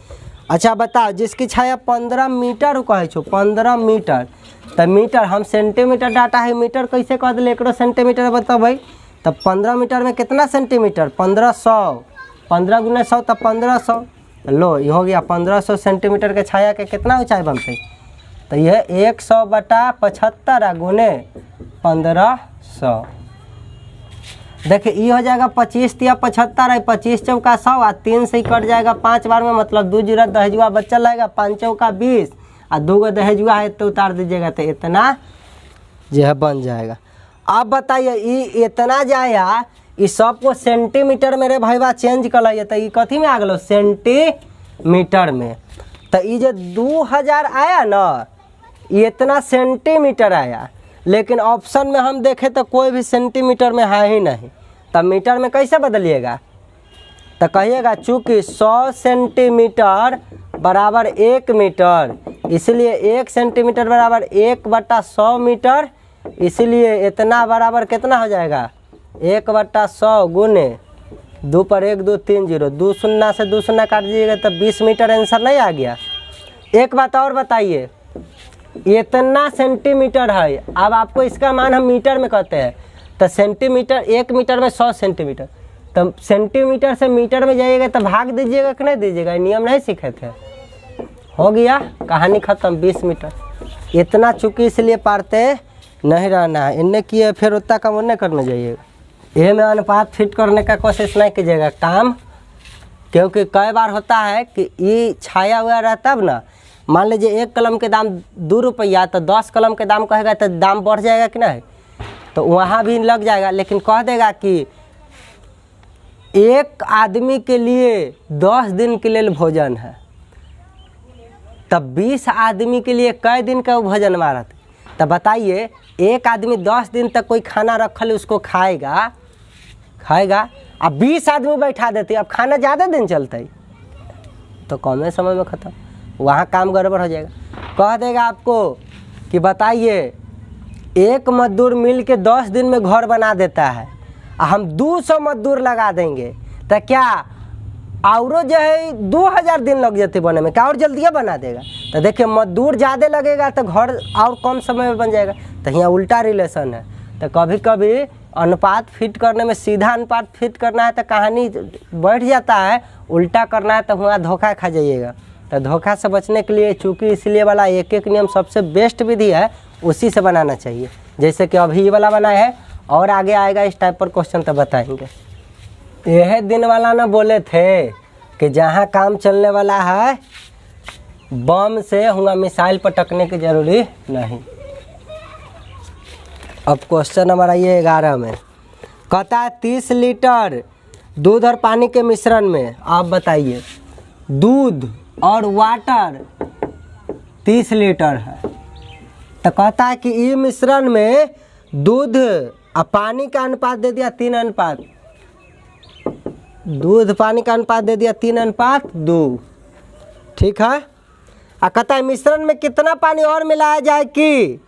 S1: अच्छा बताओ, जिसकी छाया 15 मीटर कहे छो, 15 मीटर तो मीटर हम सेंटीमीटर डाटा है, मीटर कैसे कह दिले, एक सेंटीमीटर बताओ भाई। तब 15 मीटर में कितना सेंटीमीटर, 1500, 15 गुना 100 तब 1500। लो ये हो गया 1500 सेंटीमीटर के छाया के कितना ऊंचाई बनते, तो यह 100/75 गुने 1500। देखिए ये हो जाएगा 25 या 75 है, 25 चौका 100 और 3 से ही कट जाएगा 5 बार में, मतलब 2 जीरो दहेजुआ बच्चल रहेगा, 5 चौका 20 और 2 गो दहेजुआ है तो उतार दीजिएगा, तो इतना जो है बन जाएगा। अब बताइए ये इतना जाया, इस सबको सेंटीमीटर मेरे भाईबा चेंज कर लिया, तो ये कथी में आ गलो, सेंटीमीटर में। तो ये जो 2000 आया ना, ये इतना सेंटीमीटर आया, लेकिन ऑप्शन में हम देखें तो कोई भी सेंटीमीटर में है ही नहीं। तब मीटर में कैसे बदलिएगा, तो कहिएगा चूँकि 100 सेंटीमीटर बराबर 1 मीटर, इसलिए 1 सेंटीमीटर बराबर 1/100 मीटर, इसलिए इतना बराबर कितना हो जाएगा, 1/100 गुने 2 पर 1 2 3 0, 2 शून्य से 2 शून्य काट दीजिएगा तो 20 मीटर आंसर नहीं आ गया। एक बात और बताइए, इतना सेंटीमीटर है, अब आपको इसका मान हम मीटर में कहते हैं, तो सेंटीमीटर 1 मीटर में 100 सेंटीमीटर, तो सेंटीमीटर से मीटर में जाइएगा तो भाग दीजिएगा कि नहीं दीजिएगा, नियम नहीं सीखे थे। हो गया कहानी ख़त्म, 20 मीटर। इतना चूँकि इसलिए पढ़ते नहीं रहना है, इन्हें किए फिर उतना कम उन्हें करने जाइएगा। ये में अनुपात फिट करने का कोशिश नहीं कीजिएगा काम, क्योंकि कई बार होता है कि ये छाया हुआ रहता तब ना, मान लीजिए 1 कलम के दाम 2 रुपया, तो 10 कलम के दाम कहेगा तो दाम बढ़ जाएगा कि नहीं, तो वहाँ भी लग जाएगा। लेकिन कह देगा कि 1 आदमी के लिए 10 दिन के लिए भोजन है, तब 20 आदमी के लिए कई दिन का भोजन मारा, तब बताइए 1 आदमी 10 दिन तक कोई खाना रखल उसको खाएगा, अब 20 आदमी बैठा देते, अब खाना ज़्यादा दिन चलते तो कम समय में ख़त्म, वहाँ काम गड़बड़ हो जाएगा। कह देगा आपको कि बताइए 1 मजदूर मिल के 10 दिन में घर बना देता है, हम 200 मजदूर लगा देंगे तो क्या और जो है 2000 दिन लग जाते बने में, क्या और जल्दिया बना देगा। तो देखिए मजदूर ज़्यादा लगेगा तो घर और कम समय में बन जाएगा, तो यहाँ उल्टा रिलेशन है। तो कभी कभी अनुपात फिट करने में सीधा अनुपात फिट करना है तो कहानी बैठ जाता है, उल्टा करना है तो वहाँ धोखा खा जाइएगा। तो धोखा से बचने के लिए चूँकि इसलिए वाला एक नियम सबसे बेस्ट विधि है, उसी से बनाना चाहिए। जैसे कि अभी ये वाला बनाए है, और आगे आएगा इस टाइप पर क्वेश्चन तो बताएंगे। यह दिन वाला ना बोले थे कि जहाँ काम चलने वाला है बम से हुआ मिसाइल पटकने की जरूरी नहीं। अब क्वेश्चन हमारा ये 11 में कहता है 30 लीटर दूध और पानी के मिश्रण में, आप बताइए दूध और वाटर 30 लीटर है, तो कहता है कि ये मिश्रण में दूध और पानी का अनुपात दे दिया 3 अनुपात, दूध पानी का अनुपात दे दिया 3 अनुपात 2, ठीक है। और कहता है मिश्रण में कितना पानी और मिलाया जाए कि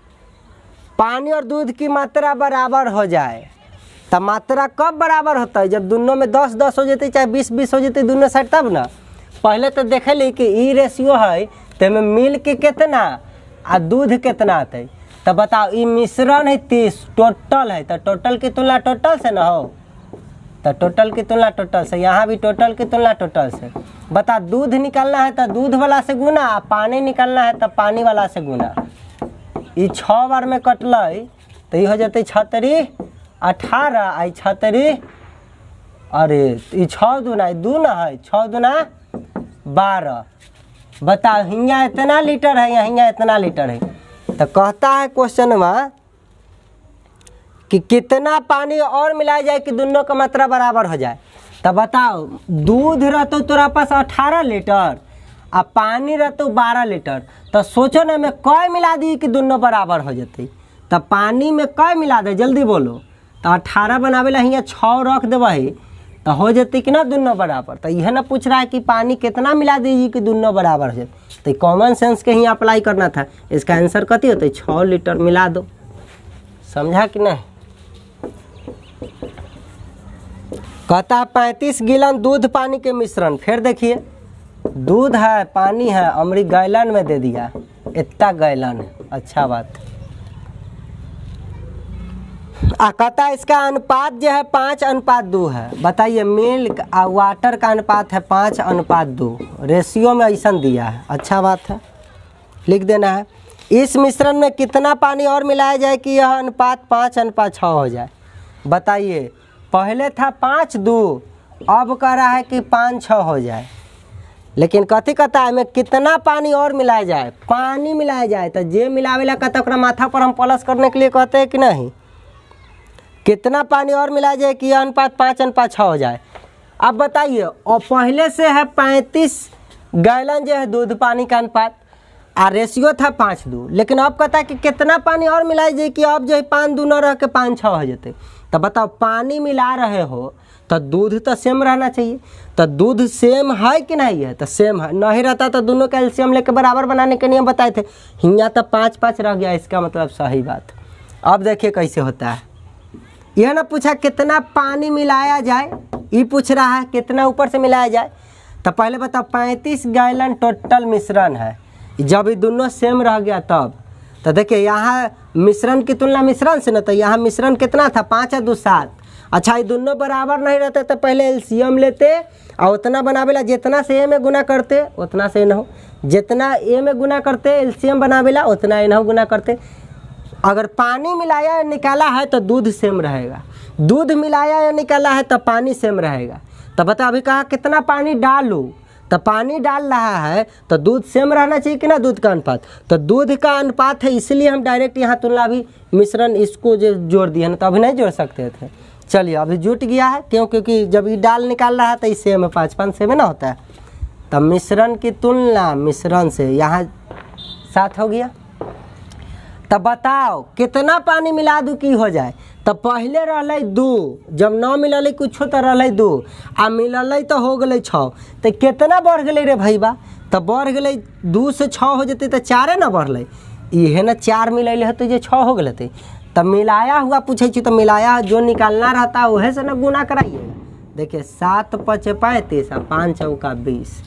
S1: पानी और दूध की मात्रा बराबर हो जाए। तो मात्रा कब बराबर होता है, जब दोनों में 10-10 हो जाती, चाहे 20-20 हो जाती दोनों साइड, तब ना। पहले तो देखे ली कि ई रेशियो है, तो में मिल के कितना आ दूध कितना आता है। तो बताओ ये मिश्रण है 30 टोटल है, तो टोटल की तुलना टोटल से ना हो, तो टोटल की तुलना टोटल से, यहाँ भी टोटल की तुलना टोटल से। बता दूध निकालना है तो दूध वाला से गुना, पानी निकालना है तो पानी वाला से गुना। ये 6 बार में कटल तो ये हो जाते 36 18 आई 36, अरे ये 6 दूना 2 ना है, 6 दूना 12। बताओ हियाँ इतना लीटर है, यहाँ इतना लीटर है। तो कहता है क्वेश्चन में कि कितना पानी और मिलाया जाए कि दोनों का मात्रा बराबर हो जाए। तो बताओ दूध रहते तोरा पास 18 लीटर और पानी रहते 12 लीटर, तो सोचो ना मैं कई मिला दी कि दोनों बराबर हो जाते। तो पानी में कई मिला दे जल्दी बोलो, तो 18 बनावे ला यहाँ 6 रख देवही तो हो जाते कि ना दोनों बराबर। तो यह ना पूछ रहा है कि पानी कितना मिला दीजिए कि दोनों बराबर हो जाए, तो कॉमन सेंस के ही अप्लाई करना था। इसका आंसर कती होता है 6 लीटर मिला दो। समझा कि नहीं? कहता है 35 गैलन दूध पानी के मिश्रण। फिर देखिए दूध है पानी है, अमरी गैलन में दे दिया, इतना गैलन है, अच्छा बात। कहता है इसका अनुपात जो है 5:2 है। बताइए मिल्क और वाटर का अनुपात है 5:2, रेशियो में ऐसा दिया है, अच्छा बात है, लिख देना है। इस मिश्रण में कितना पानी और मिलाया जाए कि यह अनुपात 5:6 हो जाए? बताइए पहले था 5:2, अब कह रहा है कि 5:6 हो जाए, लेकिन कथी कहता है में कितना पानी और मिलाया जाए? पानी मिलाया जाए तो जे मिलावेला कहता है माथा पर हम प्लस करने के लिए कहते हैं कि नहीं, कितना पानी और मिलाया जाए कि यह अनुपात 5:6 हो जाए। अब बताइए और पहले से है 35 गैलन जो है दूध पानी का अनुपात और रेशियो था 5:2, लेकिन अब कहता है कि कितना पानी और मिलाया जाए कि अब जो है 5:2 न रह के 5:6 हो जाते। तो बताओ पानी मिला रहे हो तो दूध तो सेम रहना चाहिए, तो दूध सेम है कि नहीं है? तो सेम है, नहीं रहता तो दोनों का एलसीएम लेके बराबर बनाने के नियम बताए थे। यहाँ तो 5-5 रह गया, इसका मतलब सही बात। अब देखिए कैसे होता है। यह ना पूछा कितना पानी मिलाया जाए, ये पूछ रहा है कितना ऊपर से मिलाया जाए। तो पहले बताओ 35 गैलन टोटल मिश्रण है, जब ये दोनों सेम रह गया तब। तो देखिए यहाँ मिश्रण की तुलना मिश्रण से ना, तो यहाँ मिश्रण कितना था 5:2 7। अच्छा ये दोनों बराबर नहीं रहते तो पहले एलसीएम लेते और उतना बनावेला जितना से ए में गुना करते उतना से न हो, जितना ए में गुना करते एलसीएम बनावेला उतना ए न गुना करते। अगर पानी मिलाया या निकाला है तो दूध सेम रहेगा, दूध मिलाया या निकाला है तो पानी सेम रहेगा। तो बता अभी कहा कितना पानी डालूँ, तो पानी डाल रहा है तो दूध सेम रहना चाहिए कि ना, दूध का अनुपात। तो दूध का अनुपात है इसलिए हम डायरेक्ट यहाँ तुलना भी मिश्रण इसको जो जोड़ दिया ना, तो अभी नहीं जोड़ सकते थे। चलिए अभी जुट गया है, क्यों? क्योंकि जब ये डाल निकाल रहा है तो इसे में 5-5 से में ना होता है। तब मिश्रण की तुलना मिश्रण से यहाँ 7 हो गया। तब बताओ कितना पानी मिला दूँ की हो जाए? तब पहले रहले 2, जब न मिलल कुछ तो रहले 2 आ मिलल तो हो गए 6, तो कितना बढ़ गए रे भैया? तो बढ़ गए 2 से 6 हो जाते तो 4 ना बढ़ल, इहे ना 4 मिलल है तो 6 हो गए। तब मिलाया हुआ पूछे तो मिलाया जो निकालना रहता है वह से ना गुना कराइएगा। देखिए 7×5 = 35 और 5×4 = 20,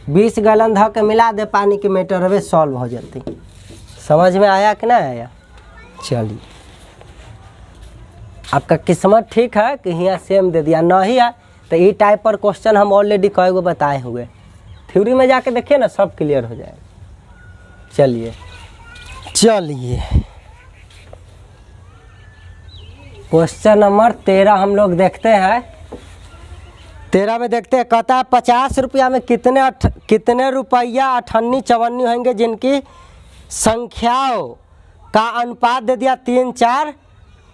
S1: 20 गैलन धो के मिला दे पानी के मैटर वे सॉल्व हो जाती। समझ में आया कि नहीं आया? चलिए आपका किस्मत ठीक है कि यहाँ सेम दे दिया, नहीं है तो ये टाइप पर क्वेश्चन हम ऑलरेडी कई गो बताए हुए, थ्योरी में जाके देखिए ना सब क्लियर हो जाएगा। चलिए क्वेश्चन नंबर 13 हम लोग देखते हैं। 13 में देखते हैं, कहता है 50 रुपया में कितने रुपया अठन्नी चवन्नी होंगे जिनकी संख्याओं का अनुपात दे दिया 3, 4,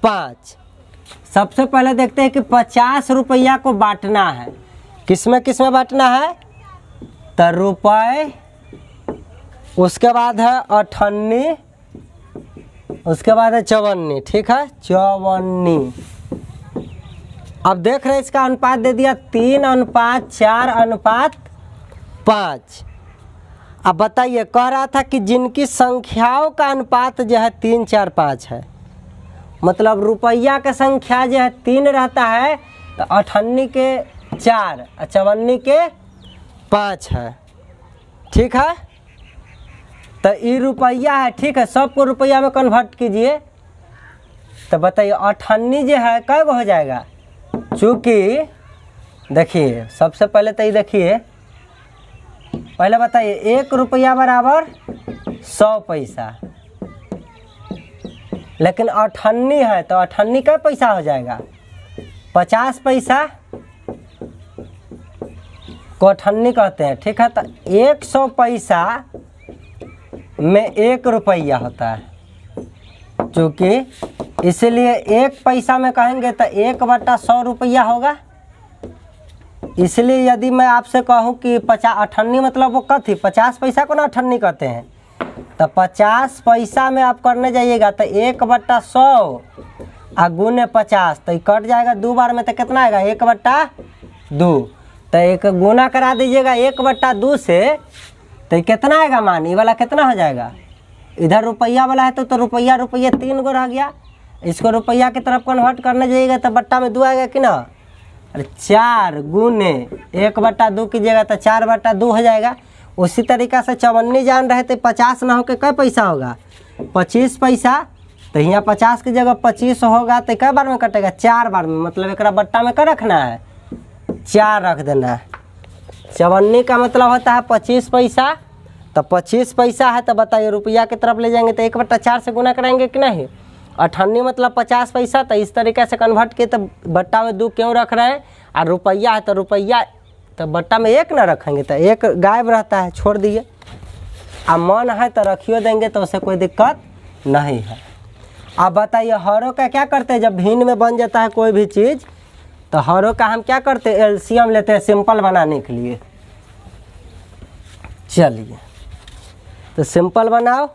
S1: 5। सबसे पहले देखते हैं कि 50 रुपया को बांटना है, किसमें बांटना है? तो रुपये, उसके बाद है अठन्नी, उसके बाद है चवन्नी। ठीक है, चवन्नी। अब देख रहे हैं इसका अनुपात दे दिया 3:4:5। अब बताइए कह रहा था कि जिनकी संख्याओं का अनुपात जो है 3, 4, 5 है, मतलब रुपया का संख्या जो है 3 रहता है तो अठन्नी के 4 और चवन्नी के 5 है। ठीक है, तो ये रुपया है। ठीक है, सबको रुपया में कन्वर्ट कीजिए। तो बताइए अठन्नी जो है कै गो हो जाएगा? चूँकि देखिए सबसे पहले तो ये देखिए, पहले बताइए 1 रुपया बराबर 100 पैसा, लेकिन अठन्नी है तो अठन्नी का पैसा हो जाएगा 50 पैसा को अठन्नी कहते हैं। ठीक है, तो 100 पैसा में 1 रुपया होता है, क्योंकि इसलिए 1 पैसा में कहेंगे तो 1/100 रुपया होगा। इसलिए यदि मैं आपसे कहूँ कि 50 अठन्नी मतलब वो कथी 50 पैसा को ना अठन्नी कहते हैं, तो 50 पैसा में आप करने जाइएगा तो 1/100 आ गुने 50, तो ये कट जाएगा 2 बार में, तो कितना आएगा 1/2। तो एक गुना करा दीजिएगा 1/2 से, तो कितना आएगा मान, ये वाला कितना हो जाएगा, इधर रुपया वाला है तो रुपया 3 गो रह गया, इसको रुपया की तरफ कन्वर्ट करने जाइएगा तो बट्टा में 2 आएगा कि ना। अरे 4 गुने 1/2 कीजिएगा तो 4/2 हो जाएगा। उसी तरीक़ा से 54 जान रहे थे, 50 ना होकर कै पैसा होगा, 25 पैसा। तो यहाँ 50 की जगह 25 होगा तो कै बार में कटेगा, 4 बार में। मतलब एक बट्टा में क्या रखना है, 4 रख देना है। 54 का मतलब होता है 25 पैसा, तो 25 पैसा है तो बताइए रुपया की तरफ ले जाएंगे तो 1/4 से गुना कराएंगे कि नहीं। 98 मतलब 50 पैसा, तो इस तरीके से कन्वर्ट किए तो बट्टा में 2 क्यों रख रहे हैं, और रुपया है तो रुपया तो बट्टा में 1 ना रखेंगे तो 1 गायब रहता है, छोड़ दिए। अब मन है तो रखियो देंगे तो उससे कोई दिक्कत नहीं है। अब बताइए हरों का क्या करते हैं, जब भिन्न में बन जाता है कोई भी चीज़ तो हरों का हम क्या करते हैं, एलसीएम लेते हैं सिंपल बनाने के लिए। चलिए तो सिंपल बनाओ।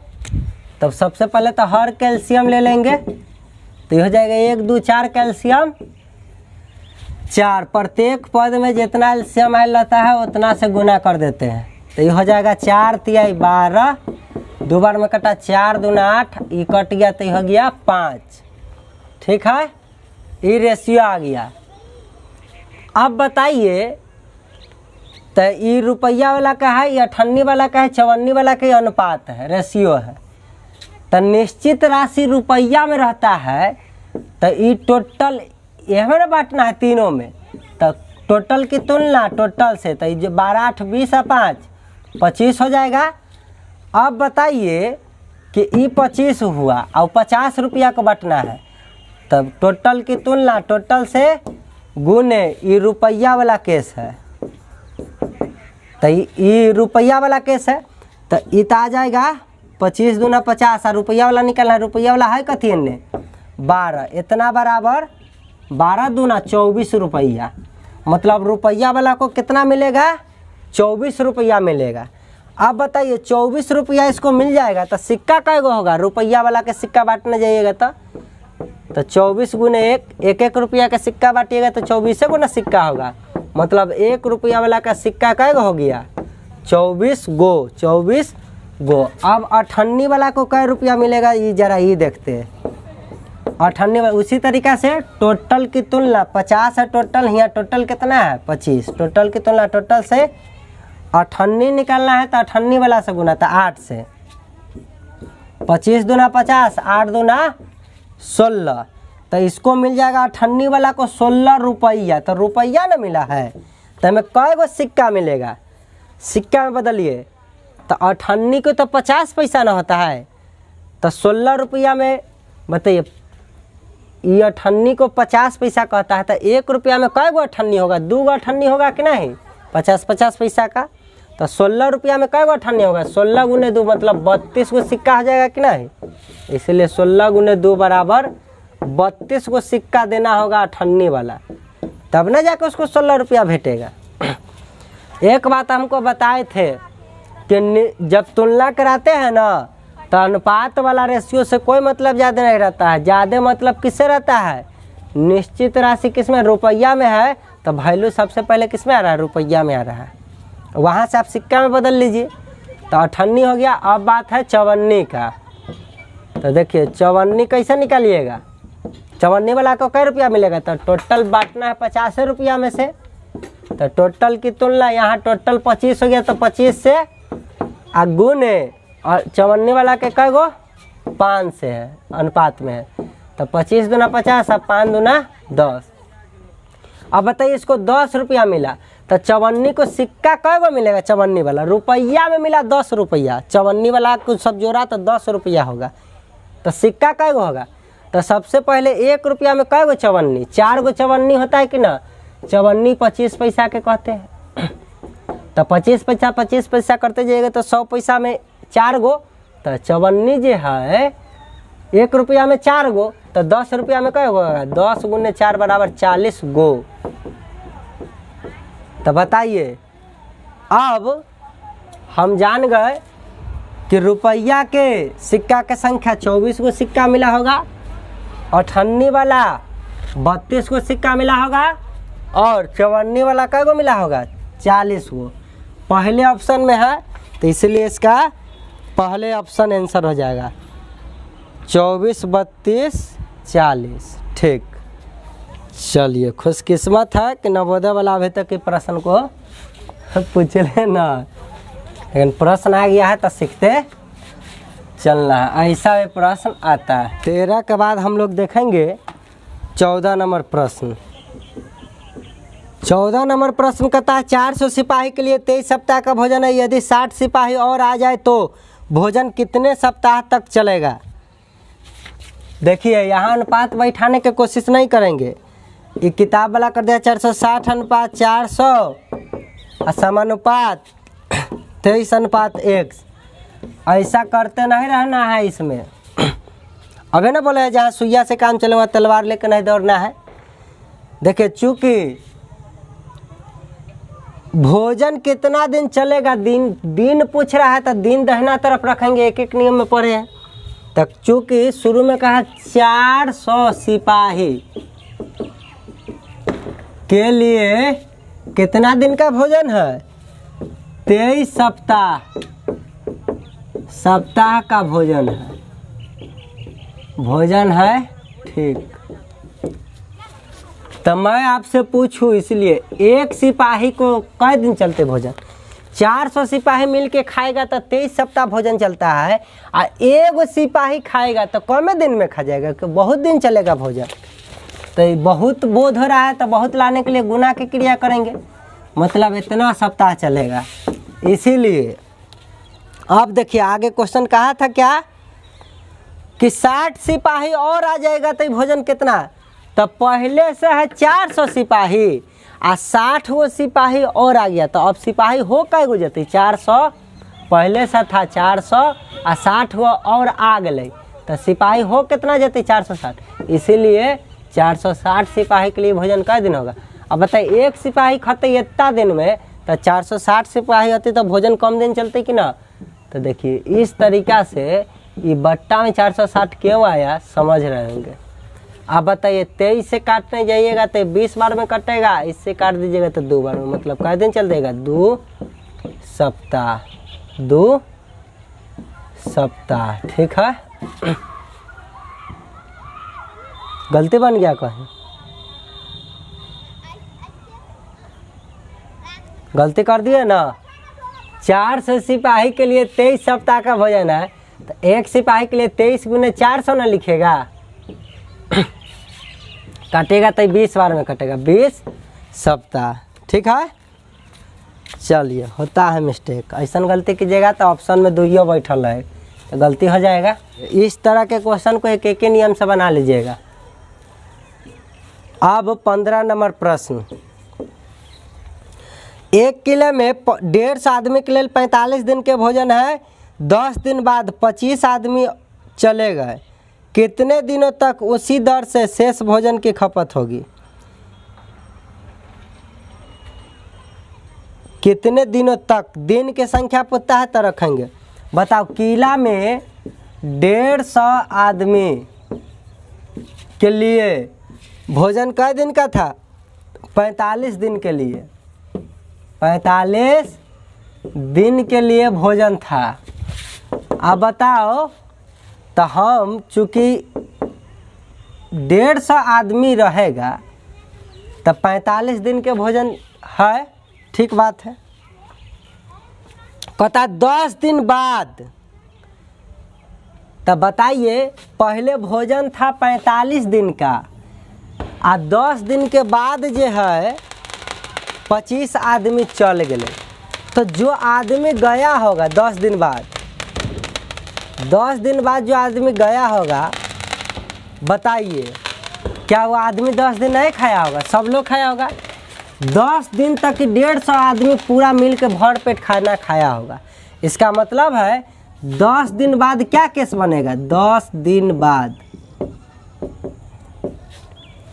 S1: तब सबसे पहले तो हर कैल्शियम ले लेंगे, तो ये हो जाएगा 1 2 4 कैल्शियम 4। प्रत्येक पद में जितना एल्शियम आयल रहता है उतना से गुना कर देते हैं, तो ये हो जाएगा 4 तिहाई 12, 2 बार में कटा 4 दूना 8, ये कट गया तो ये हो गया 5। ठीक है, ये रेशियो आ गया। अब बताइए तो ये रुपया वाला का है, ये 98 वाला का है, 54 वाला का अनुपात है, रेशियो है। तो निश्चित राशि रुपया में रहता है तो ये टोटल यह में बांटना है तीनों में, तो टोटल की तुलना टोटल से, तो ये 12 8 20 और 5 25 हो जाएगा। अब बताइए कि ये 25 हुआ और 50 रुपया को बांटना है, तब टोटल की तुलना टोटल से गुने ये रुपया वाला केस है, तो ये रुपया वाला केस है, तो ये तो आ जाएगा 25 दूना 50 और रुपया वाला निकलना है। रुपया वाला है कथी ने 12, इतना बराबर 12 दूना 24 रुपया। मतलब रुपया वाला को कितना मिलेगा, 24 रुपया मिलेगा। अब बताइए 24 रुपया इसको मिल जाएगा तो सिक्का कै गो होगा, रुपया वाला के सिक्का बांटने जाइएगा तो 24 गुने 1 1 रुपया का सिक्का बांटिएगा तो 24 गुना सिक्का होगा। मतलब 1 रुपया वाला का सिक्का कै गो हो गया, 24 गो। अब 98 वाला को कै रुपया मिलेगा, ये जरा ये देखते हैं। 98 उसी तरीक़ा से टोटल की तुलना 50 है टोटल, यहाँ टोटल कितना है 25, टोटल की तुलना टोटल से 98 निकालना है तो 98 वाला से गुना, तो 8 से 25 दूना 50, 8 दूना 16, तो इसको मिल जाएगा 98 वाला को 16 रुपया। तो रुपया ना मिला है तो हमें कै गो सिक्का मिलेगा, सिक्का में बदलिए तो 98 को तो 50 पैसा ना होता है, तो 16 रुपया में बताइए ये 98 को 50 पैसा कहता है, तो 1 रुपया में कै गो 98 होगा, 2 गो 98 होगा कि नहीं, 50 पैसा का। तो 16 रुपया में कै गो 98 होगा, 16 गुने 2 मतलब 32 गो सिक्का हो जाएगा कि नहीं। इसलिए 16 गुने 2 बराबर 32 गो सिक्का देना होगा 98 वाला, तब ना जाकर उसको 16 रुपया भेटेगा। एक बात हमको बताए थे कि जब तुलना कराते हैं ना तो अनुपात वाला रेशियो से कोई मतलब ज़्यादा नहीं रहता है। ज़्यादा मतलब किससे रहता है, निश्चित राशि किसमें, रुपया में है तो वैल्यू सबसे पहले किसमें आ रहा है, रुपया में आ रहा है। वहाँ से आप सिक्का में बदल लीजिए तो 98 हो गया। अब बात है 54 का, तो देखिए 54 कैसे निकालिएगा, 54 वाला को कै रुपया मिलेगा, तो टोटल बांटना है 50 रुपया में से, तो टोटल की तुलना यहाँ टोटल 25 हो गया तो 25 से गुने, और 54 वाला के कै गो 5 से है, अनुपात में है, तो 25 दूना 50 और 5 दूना 10। अब बताइए इसको 10 रुपया मिला तो 54 को सिक्का कै गो मिलेगा, 54 वाला रुपया में मिला 10 रुपया, 54 वाला को सब जोड़ा तो 10 रुपया होगा, तो सिक्का कै गो होगा। तो सबसे पहले 1 रुपया में कै गो 54, 4 गो 54 होता है कि ना, 54 25 पैसा के कहते हैं। तो 25 पैसा करते जाइएगा तो 100 पैसा में 4 गो, तो 54 जो है 1 रुपया में 4 गो, तो 10 रुपया में कै गो, 10 गुने 4 बराबर 40 गो। तो बताइए अब हम जान गए कि रुपया के सिक्का के संख्या 24 गो सिक्का मिला होगा, अठन्नी वाला 32 को सिक्का मिला होगा और चौवन्नी वाला कै गो मिला होगा 40 गो। पहले ऑप्शन में है तो इसलिए इसका पहले ऑप्शन आंसर हो जाएगा 24, 32, 40। ठीक, चलिए खुशकिस्मत है कि नवोदय वाला अभी तक के प्रश्न को पूछ ले ना, लेकिन प्रश्न आ गया है तो सीखते चलना है, ऐसा भी प्रश्न आता है। 13 के बाद हम लोग देखेंगे 14 नंबर प्रश्न। 14 नंबर प्रश्न कहता है 400 सिपाही के लिए 23 सप्ताह का भोजन है, यदि 60 सिपाही और आ जाए तो भोजन कितने सप्ताह तक चलेगा। देखिए यहाँ अनुपात बैठाने की कोशिश नहीं करेंगे, ये किताब वाला कर दिया 460 अनुपात 400 और समानुपात 23 अनुपात 1। ऐसा करते नहीं रहना है इसमें। अभी ना बोले जहाँ सुइया से काम चलेगा तलवार लेकर नहीं दौड़ना है। देखिए चूँकि भोजन कितना दिन चलेगा, दिन पूछ रहा है तो दिन दहिना तरफ रखेंगे, एक एक नियम में पढ़े हैं। तक चूँकि शुरू में कहा 400 सिपाही के लिए कितना दिन का भोजन है 23 सप्ताह का भोजन है। ठीक, तो मैं आपसे पूछूं इसलिए एक सिपाही को कै दिन चलते भोजन। 400 सिपाही मिलके खाएगा तो 23 सप्ताह भोजन चलता है, और एक सिपाही खाएगा तो कम दिन में खा जाएगा कि बहुत दिन चलेगा भोजन। तो बहुत बोध हो रहा है तो बहुत लाने के लिए गुना की क्रिया करेंगे, मतलब इतना सप्ताह चलेगा। इसीलिए अब देखिए आगे क्वेश्चन कहा था क्या कि 60 सिपाही और आ जाएगा तो भोजन कितना, तो पहले से है 400 सिपाही आ 60 वो सिपाही और आ गया, तो अब सिपाही हो कै गो जते 400 पहले से था 400 आ 60 वो और आ गए, तो सिपाही हो कितना जते 460। इसीलिए 460 सिपाही के लिए भोजन कै दिन होगा। अब बताइए एक सिपाही खाते इतना दिन में, तो 460 सिपाही होते तो भोजन कम दिन चलते कि ना। तो देखिए इस तरीका से ये बट्टा में 460 क्यों आया समझ रहे होंगे। आप बताइए 23 से काटने जाइएगा तो 20 बार में कटेगा, इससे काट दीजिएगा तो 2 बार में, मतलब कै दिन चल देगा 2 सप्ताह। 2 सप्ताह, ठीक है। गलती बन गया कहीं, गलती कर दिए ना। 400 सिपाही के लिए 23 सप्ताह का भोजन है, तो एक सिपाही के लिए 23 गुने 400 ना लिखेगा, काटेगा तो 20 बार में कटेगा 20 सप्ताह, ठीक है। चलिए होता है मिस्टेक, ऐसा गलती कीजिएगा तो ऑप्शन में 2 बैठल है तो गलती हो जाएगा। इस तरह के क्वेश्चन को एक एक नियम से बना लीजिएगा। अब 15 नंबर प्रश्न। 1 किलो में 150 आदमी के लिए 45 दिन के भोजन है, 10 दिन बाद 25 आदमी चले गए, कितने दिनों तक उसी दर से शेष भोजन की खपत होगी। कितने दिनों तक, दिन की संख्या पूछता है तो रखेंगे। बताओ किला में 150 आदमी के लिए भोजन कै दिन का था 45 दिन के लिए, 45 दिन के लिए भोजन था। अब बताओ तो हम चूँकि 150 आदमी रहेगा तो 45 दिन के भोजन है, ठीक बात है। कहता 10 दिन बाद, तब बताइए पहले भोजन था 45 दिन का, आ 10 दिन के बाद जो है 25 आदमी चल गए, तो जो आदमी गया होगा 10 दिन बाद, 10 दिन बाद जो आदमी गया होगा, बताइए क्या वो आदमी 10 दिन नहीं खाया होगा, सब लोग खाया होगा। 10 दिन तक 150 आदमी पूरा मिल के भर पेट खाना खाया होगा। इसका मतलब है 10 दिन बाद क्या केस बनेगा, 10 दिन बाद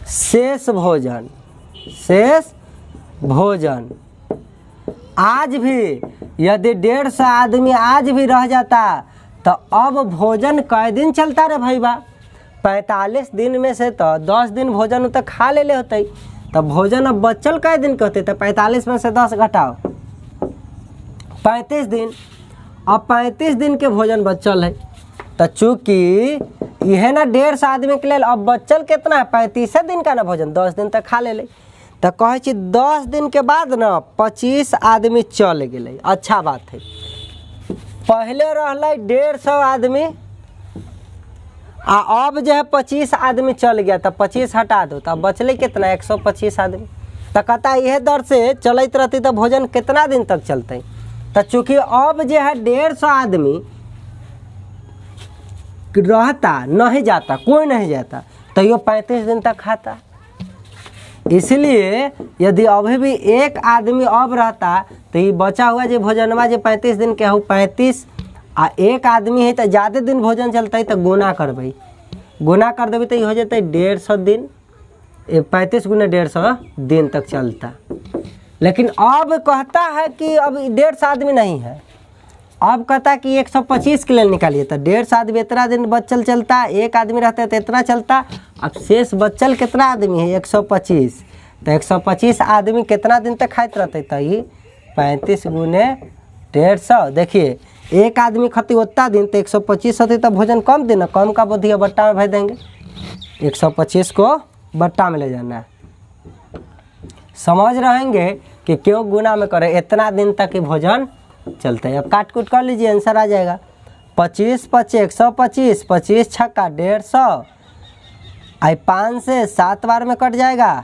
S1: शेष भोजन, शेष भोजन। आज भी यदि 150 आदमी आज भी रह जाता तो अब भोजन कै दिन चलता रे भाई बा, 45 दिन में से तो 10 दिन भोजन तो खा ले होते, तब भोजन अब बचल कै दिन के होते, तो 45 में से 10 घटाओ 35 दिन। अब 35 दिन के भोजन बचल है, तो चूँकि यह ना 150 आदमी के लिए अब बचल कितना है 35 दिन का ना भोजन, 10 दिन तक खा ले। तो कहे छी 10 दिन के बाद ना 25 आदमी चल गए। अच्छा बात है, पहले रहले 150 आदमी आ अब जो है 25 आदमी चल गया, तो 25 हटा दो, तब बचले कितना 125 आदमी। तो कहता यह दर से चलत रहती तो भोजन कितना दिन तक चलते। तो चूँकि अब जो है 150 आदमी रहता, नहीं जाता, कोई नहीं जाता, तो ये 35 दिन तक खाता। इसलिए यदि अभी भी एक आदमी अब रहता तो ये बचा हुआ जो भोजनवा जो 35 दिन के हो 35 आ एक आदमी है तो ज़्यादा दिन भोजन चलता है, तो गुना करबे, गुना कर देवे तो ये हो जाता 150 दिन, 35 गुना 150 दिन तक चलता। लेकिन अब कहता है कि अब 150 आदमी नहीं है, अब कहता है कि 125 के लिए निकालिए, तो 150 आदमी इतना दिन बच्चल चलता, एक आदमी रहता है तो इतना चलता। अब शेष बच्चल कितना आदमी है 125, तो 125 आदमी कितना दिन तक खाते रहते, तो ये 35 गुने 150। देखिए एक आदमी खाती उतना दिन, तो 125 होती तो भोजन कम दिन, कम का बुद्धि बट्टा में भेज देंगे, 125 को बट्टा में ले जाना है। समझ रहेंगे कि क्यों गुना में करें, इतना दिन तक ही भोजन चलता है। अब काट कूट कर लीजिए, आंसर आ जाएगा 25 5 125, 25 छक्का 150, आई 5 से 7 बार में कट जाएगा,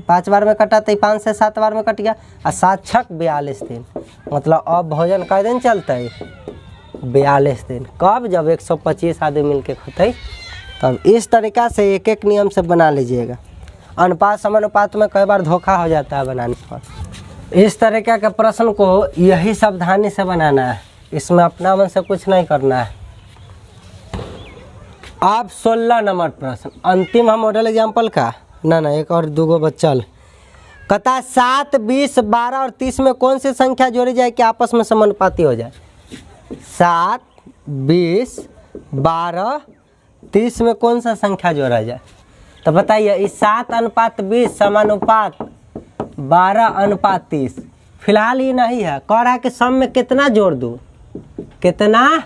S1: 5 बार में कटा तो 5 से 7 बार में कट गया, और 7 छक 42 दिन। मतलब अब भोजन कै दिन चलता है 42 दिन। कब? जब 125 आदमी मिल के खाते। तब इस तरीक़ा से एक एक नियम से बना लीजिएगा। अनुपात समानुपात में कई बार धोखा हो जाता है बनाने पर। इस तरीक़े के प्रश्न को यही सावधानी से बनाना है, इसमें अपना मन से कुछ नहीं करना है। आप 16 नंबर प्रश्न, अंतिम है मॉडल एग्जाम्पल का ना एक और दूगो बच्चल। कहता 7 20 12 और 30 में कौन सी संख्या जोड़ी जाए कि आपस में समानुपाती हो जाए। 7 20 12 30 में कौन सा संख्या जोड़ा जाए, तो बताइए। इस 7:20 समानुपात 12:30 फिलहाल ये नहीं है, कह रहा है कि सम में कितना जोड़ दूँ, कितना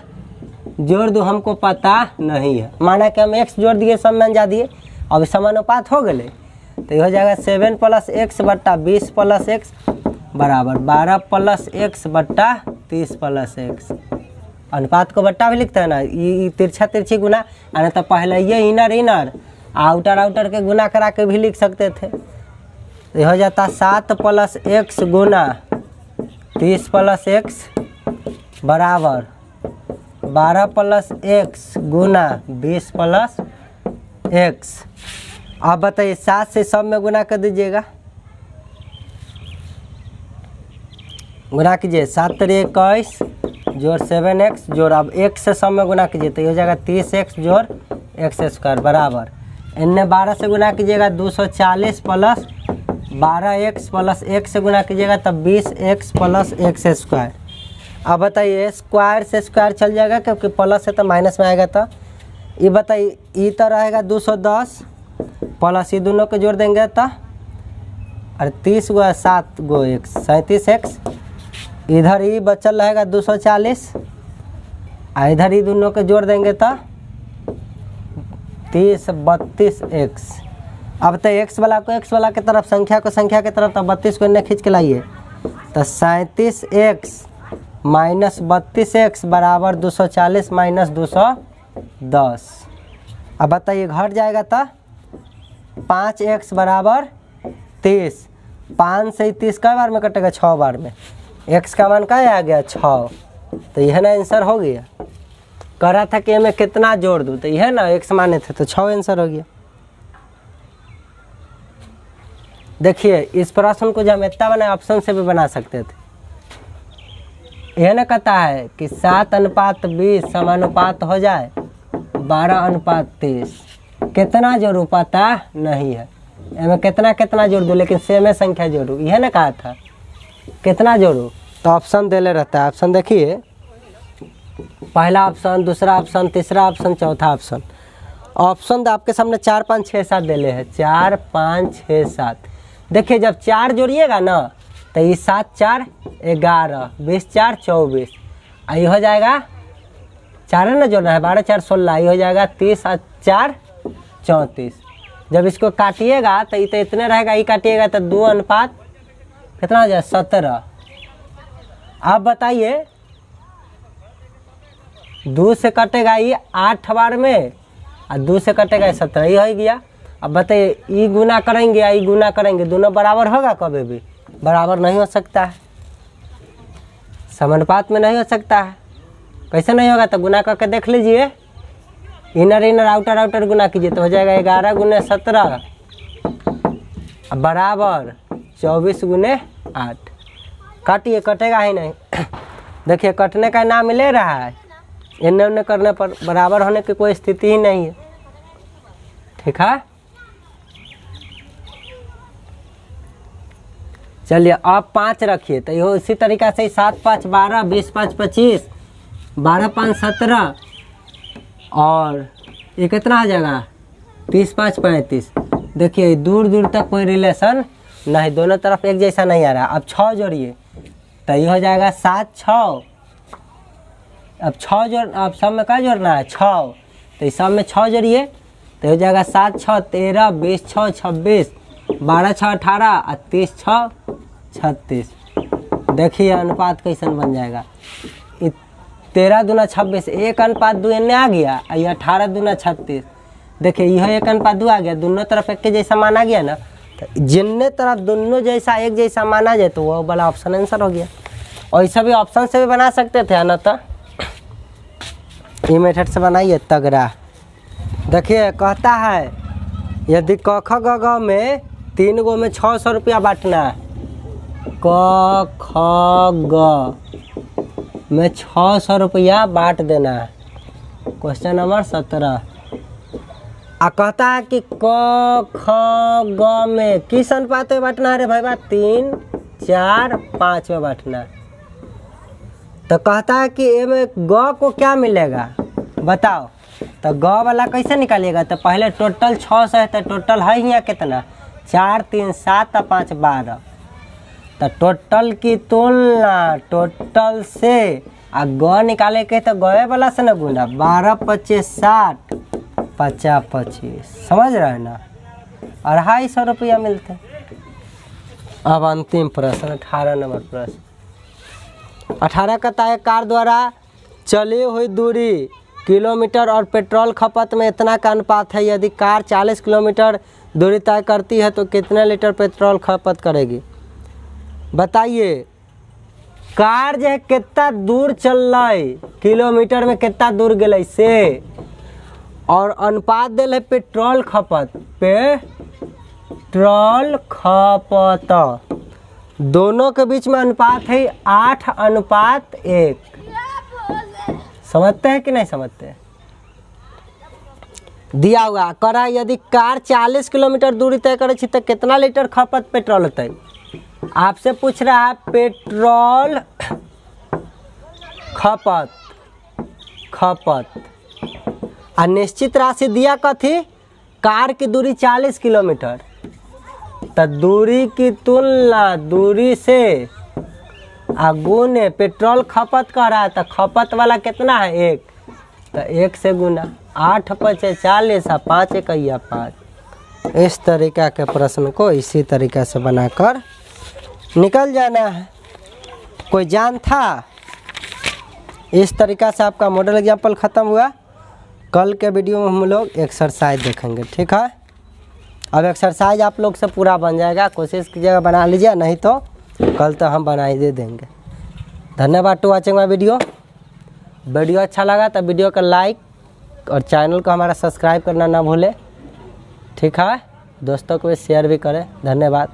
S1: जोड़ दूँ हमको पता नहीं है। माना कि हम x जोड़ दिए, सम में अंजा दिए, अब समानुपात हो गए, तो ये हो जाएगा 7 + x बट्टा 20 + x बराबर 12 + x बट्टा 30 + x। अनुपात को बट्टा भी लिखते हैं ना, ये तिरछा तिरछी गुना, यानी तो पहले ये इनर इनर आउटर आउटर के गुना करा के भी लिख सकते थे। तो हो जाता 7 + x गुना 30 + x बराबर 12 + x गुना 20 + x। अब बताइए 7 से सब में गुना कर दीजिएगा, गुना कीजिए। 7 × 21 जोड़ 7x जोड़, अब x से सब में गुना कीजिए तो ये हो जाएगा 30x जोड़ x² बराबर, इन्हें 12 से गुना कीजिएगा 240 + 12x + 1 से गुना कीजिएगा तब 20x + x²। अब बताइए स्क्वायर से स्क्वायर चल जाएगा, क्योंकि प्लस है तो माइनस में आएगा। तो ये बताइए, ये तो रहेगा 210 प्लस ये दोनों के जोड़ देंगे तो 38 × 7 × x 37x, इधर ही बचल रहेगा 240, इधर ही दोनों के जोड़ देंगे तो 30 32x। अब तो x वाला को x वाला की तरफ, संख्या को संख्या की तरफ, तो 32 को इन्हें खींच के लाइए तो 37x - 32x बराबर 240 - 210। अब बताइए घट जाएगा तो 5x बराबर 30, 5 से 30 कई बार में कटेगा 6 बार में, x का मान क्या आ गया 6, तो यह ना आंसर हो गया। कह रहा था कि हमें कितना जोड़ दूँ, तो यह ना x माने थे तो 6 आंसर हो गया। देखिए इस प्रश्न को जब हम इतना बनाए ऑप्शन से भी बना सकते थे। यह ना कहता है कि 7:20 समानुपात हो जाए 12:30, कितना जोड़ू पता नहीं है, इसमें कितना कितना जोड़ दूँ, लेकिन सेम संख्या जोड़ू, यह ना कहा था कितना जोड़ू। तो ऑप्शन दे ले रहता है, ऑप्शन देखिए, पहला ऑप्शन, दूसरा ऑप्शन, तीसरा ऑप्शन, चौथा ऑप्शन। ऑप्शन आपके सामने 4 5 6 7 देले है, 4 5 6 7। देखिए जब 4 जोड़िएगा ना तो ये 7 4 11, 20 4 24, आई हो जाएगा 4 है ना जोड़ना है, 12 4 16, ये हो जाएगा 30 और 4 34। जब इसको काटिएगा तो इतने रहेगा, ये काटिएगा तो 2 अनुपात कितना हो जाए 17। आप बताइए 2 से कटेगा ये 8 बार में और 2 से कटेगा 17, ये हो गया। अब बताइए ये गुना करेंगे या ये गुना करेंगे, दोनों बराबर होगा? कभी भी बराबर नहीं हो सकता है, समानुपात में नहीं हो सकता है। कैसे नहीं होगा? तो गुना करके देख लीजिए, इनर इनर आउटर आउटर गुना कीजिए तो हो जाएगा 11 गुने 17 बराबर 24 गुने 8। काटिए, कटेगा ही नहीं। देखिए कटने का नाम ले रहा है, इन्ने उन्ने करने पर बराबर होने की कोई स्थिति ही नहीं है। ठीक है, चलिए अब 5 रखिए तो ये इसी तरीका से 7 5 12, 20 5 25, 12 5 17 और ये कितना आ जाएगा 30 5 35। देखिए दूर दूर तक कोई रिलेशन नहीं, दोनों तरफ एक जैसा नहीं आ रहा। अब 6 जोड़िए तो ये हो जाएगा 7 6। अब 6 जोड़, अब सब में क्या जोड़ना है 6, तो इस सब में 6 जोड़िए तो हो जाएगा 7 6 13, 20 6 26, 12 6 18 और 30 6 36। देखिए अनुपात कैसन बन जाएगा, 13 दूना 26, 1 अनुपात 2 इन्हें आ गया, ये 18 दूना 36। देखिए यह 1 अनुपात 2 आ गया, दोनों तरफ एक के जैसा माना गया ना, तो जिन्ने तरफ दोनों जैसा एक जैसा माना जाए तो वो वाला ऑप्शन आंसर हो गया। और ऐसा भी ऑप्शन से भी बना सकते थे ना, तो ये मेथड से बनाइए तगड़ा। देखिए कहता है यदि क ख ग घ में 3 गो में 600 रुपया बांटना है, क ख ग में 600 रुपया बांट देना है, क्वेश्चन नंबर 17। आ कहता है कि क ख ग में किस अनुपात में बांटना है रे भाई? 3 4 5 में बांटना है। तो कहता है कि ए में ग को क्या मिलेगा बताओ? तो ग वाला कैसे निकालिएगा? तो पहले टोटल 600 है, तो टोटल है यहाँ कितना 4 3 7 और 5 12। तो टोटल की तुलना टोटल से आ ग निकाले के तो गए वाला से ना गुना, 12 25 60 50 25, समझ रहे हैं ना? 250 रुपया मिलते। अब अंतिम प्रश्न 18 नंबर प्रश्न। 18 कहता है कार द्वारा चली हुई दूरी किलोमीटर और पेट्रोल खपत में इतना का अनुपात है, यदि कार 40 किलोमीटर दूरी तय करती है तो कितने लीटर पेट्रोल खपत करेगी? बताइए कार जो है कितना दूर चल रहा है, किलोमीटर में कितना दूर गए से, और अनुपात दिल है पेट्रोल खपत, पेट्रोल खपत दोनों के बीच में अनुपात है 8 अनुपात 1। समझते हैं कि नहीं समझते? दिया हुआ करा यदि कार 40 किलोमीटर दूरी तय करे तो कितना लीटर खपत पेट्रोल होता है? आपसे पूछ रहा है पेट्रोल खपत और निश्चित राशि दिया कथी? कार की दूरी 40 किलोमीटर, तो दूरी की तुलना दूरी से गुने पेट्रोल खपत कर रहा है, तो खपत वाला कितना है 1, तो 1 से गुना 8 5 40 और 5 1 5। इस तरीका के प्रश्न को इसी तरीके से बनाकर निकल जाना है। कोई जान था? इस तरीका से आपका मॉडल एग्जाम्पल ख़त्म हुआ। कल के वीडियो में हम लोग एक्सरसाइज देखेंगे, ठीक है? अब एक्सरसाइज आप लोग से पूरा बन जाएगा, कोशिश कीजिएगा बना लीजिए, नहीं तो कल तो हम बना ही दे देंगे। धन्यवाद to watching my video. Video अच्छा लगा तो वीडियो का लाइक और चैनल को हमारा सब्सक्राइब करना ना भूले, ठीक है? दोस्तों को शेयर भी करें। धन्यवाद।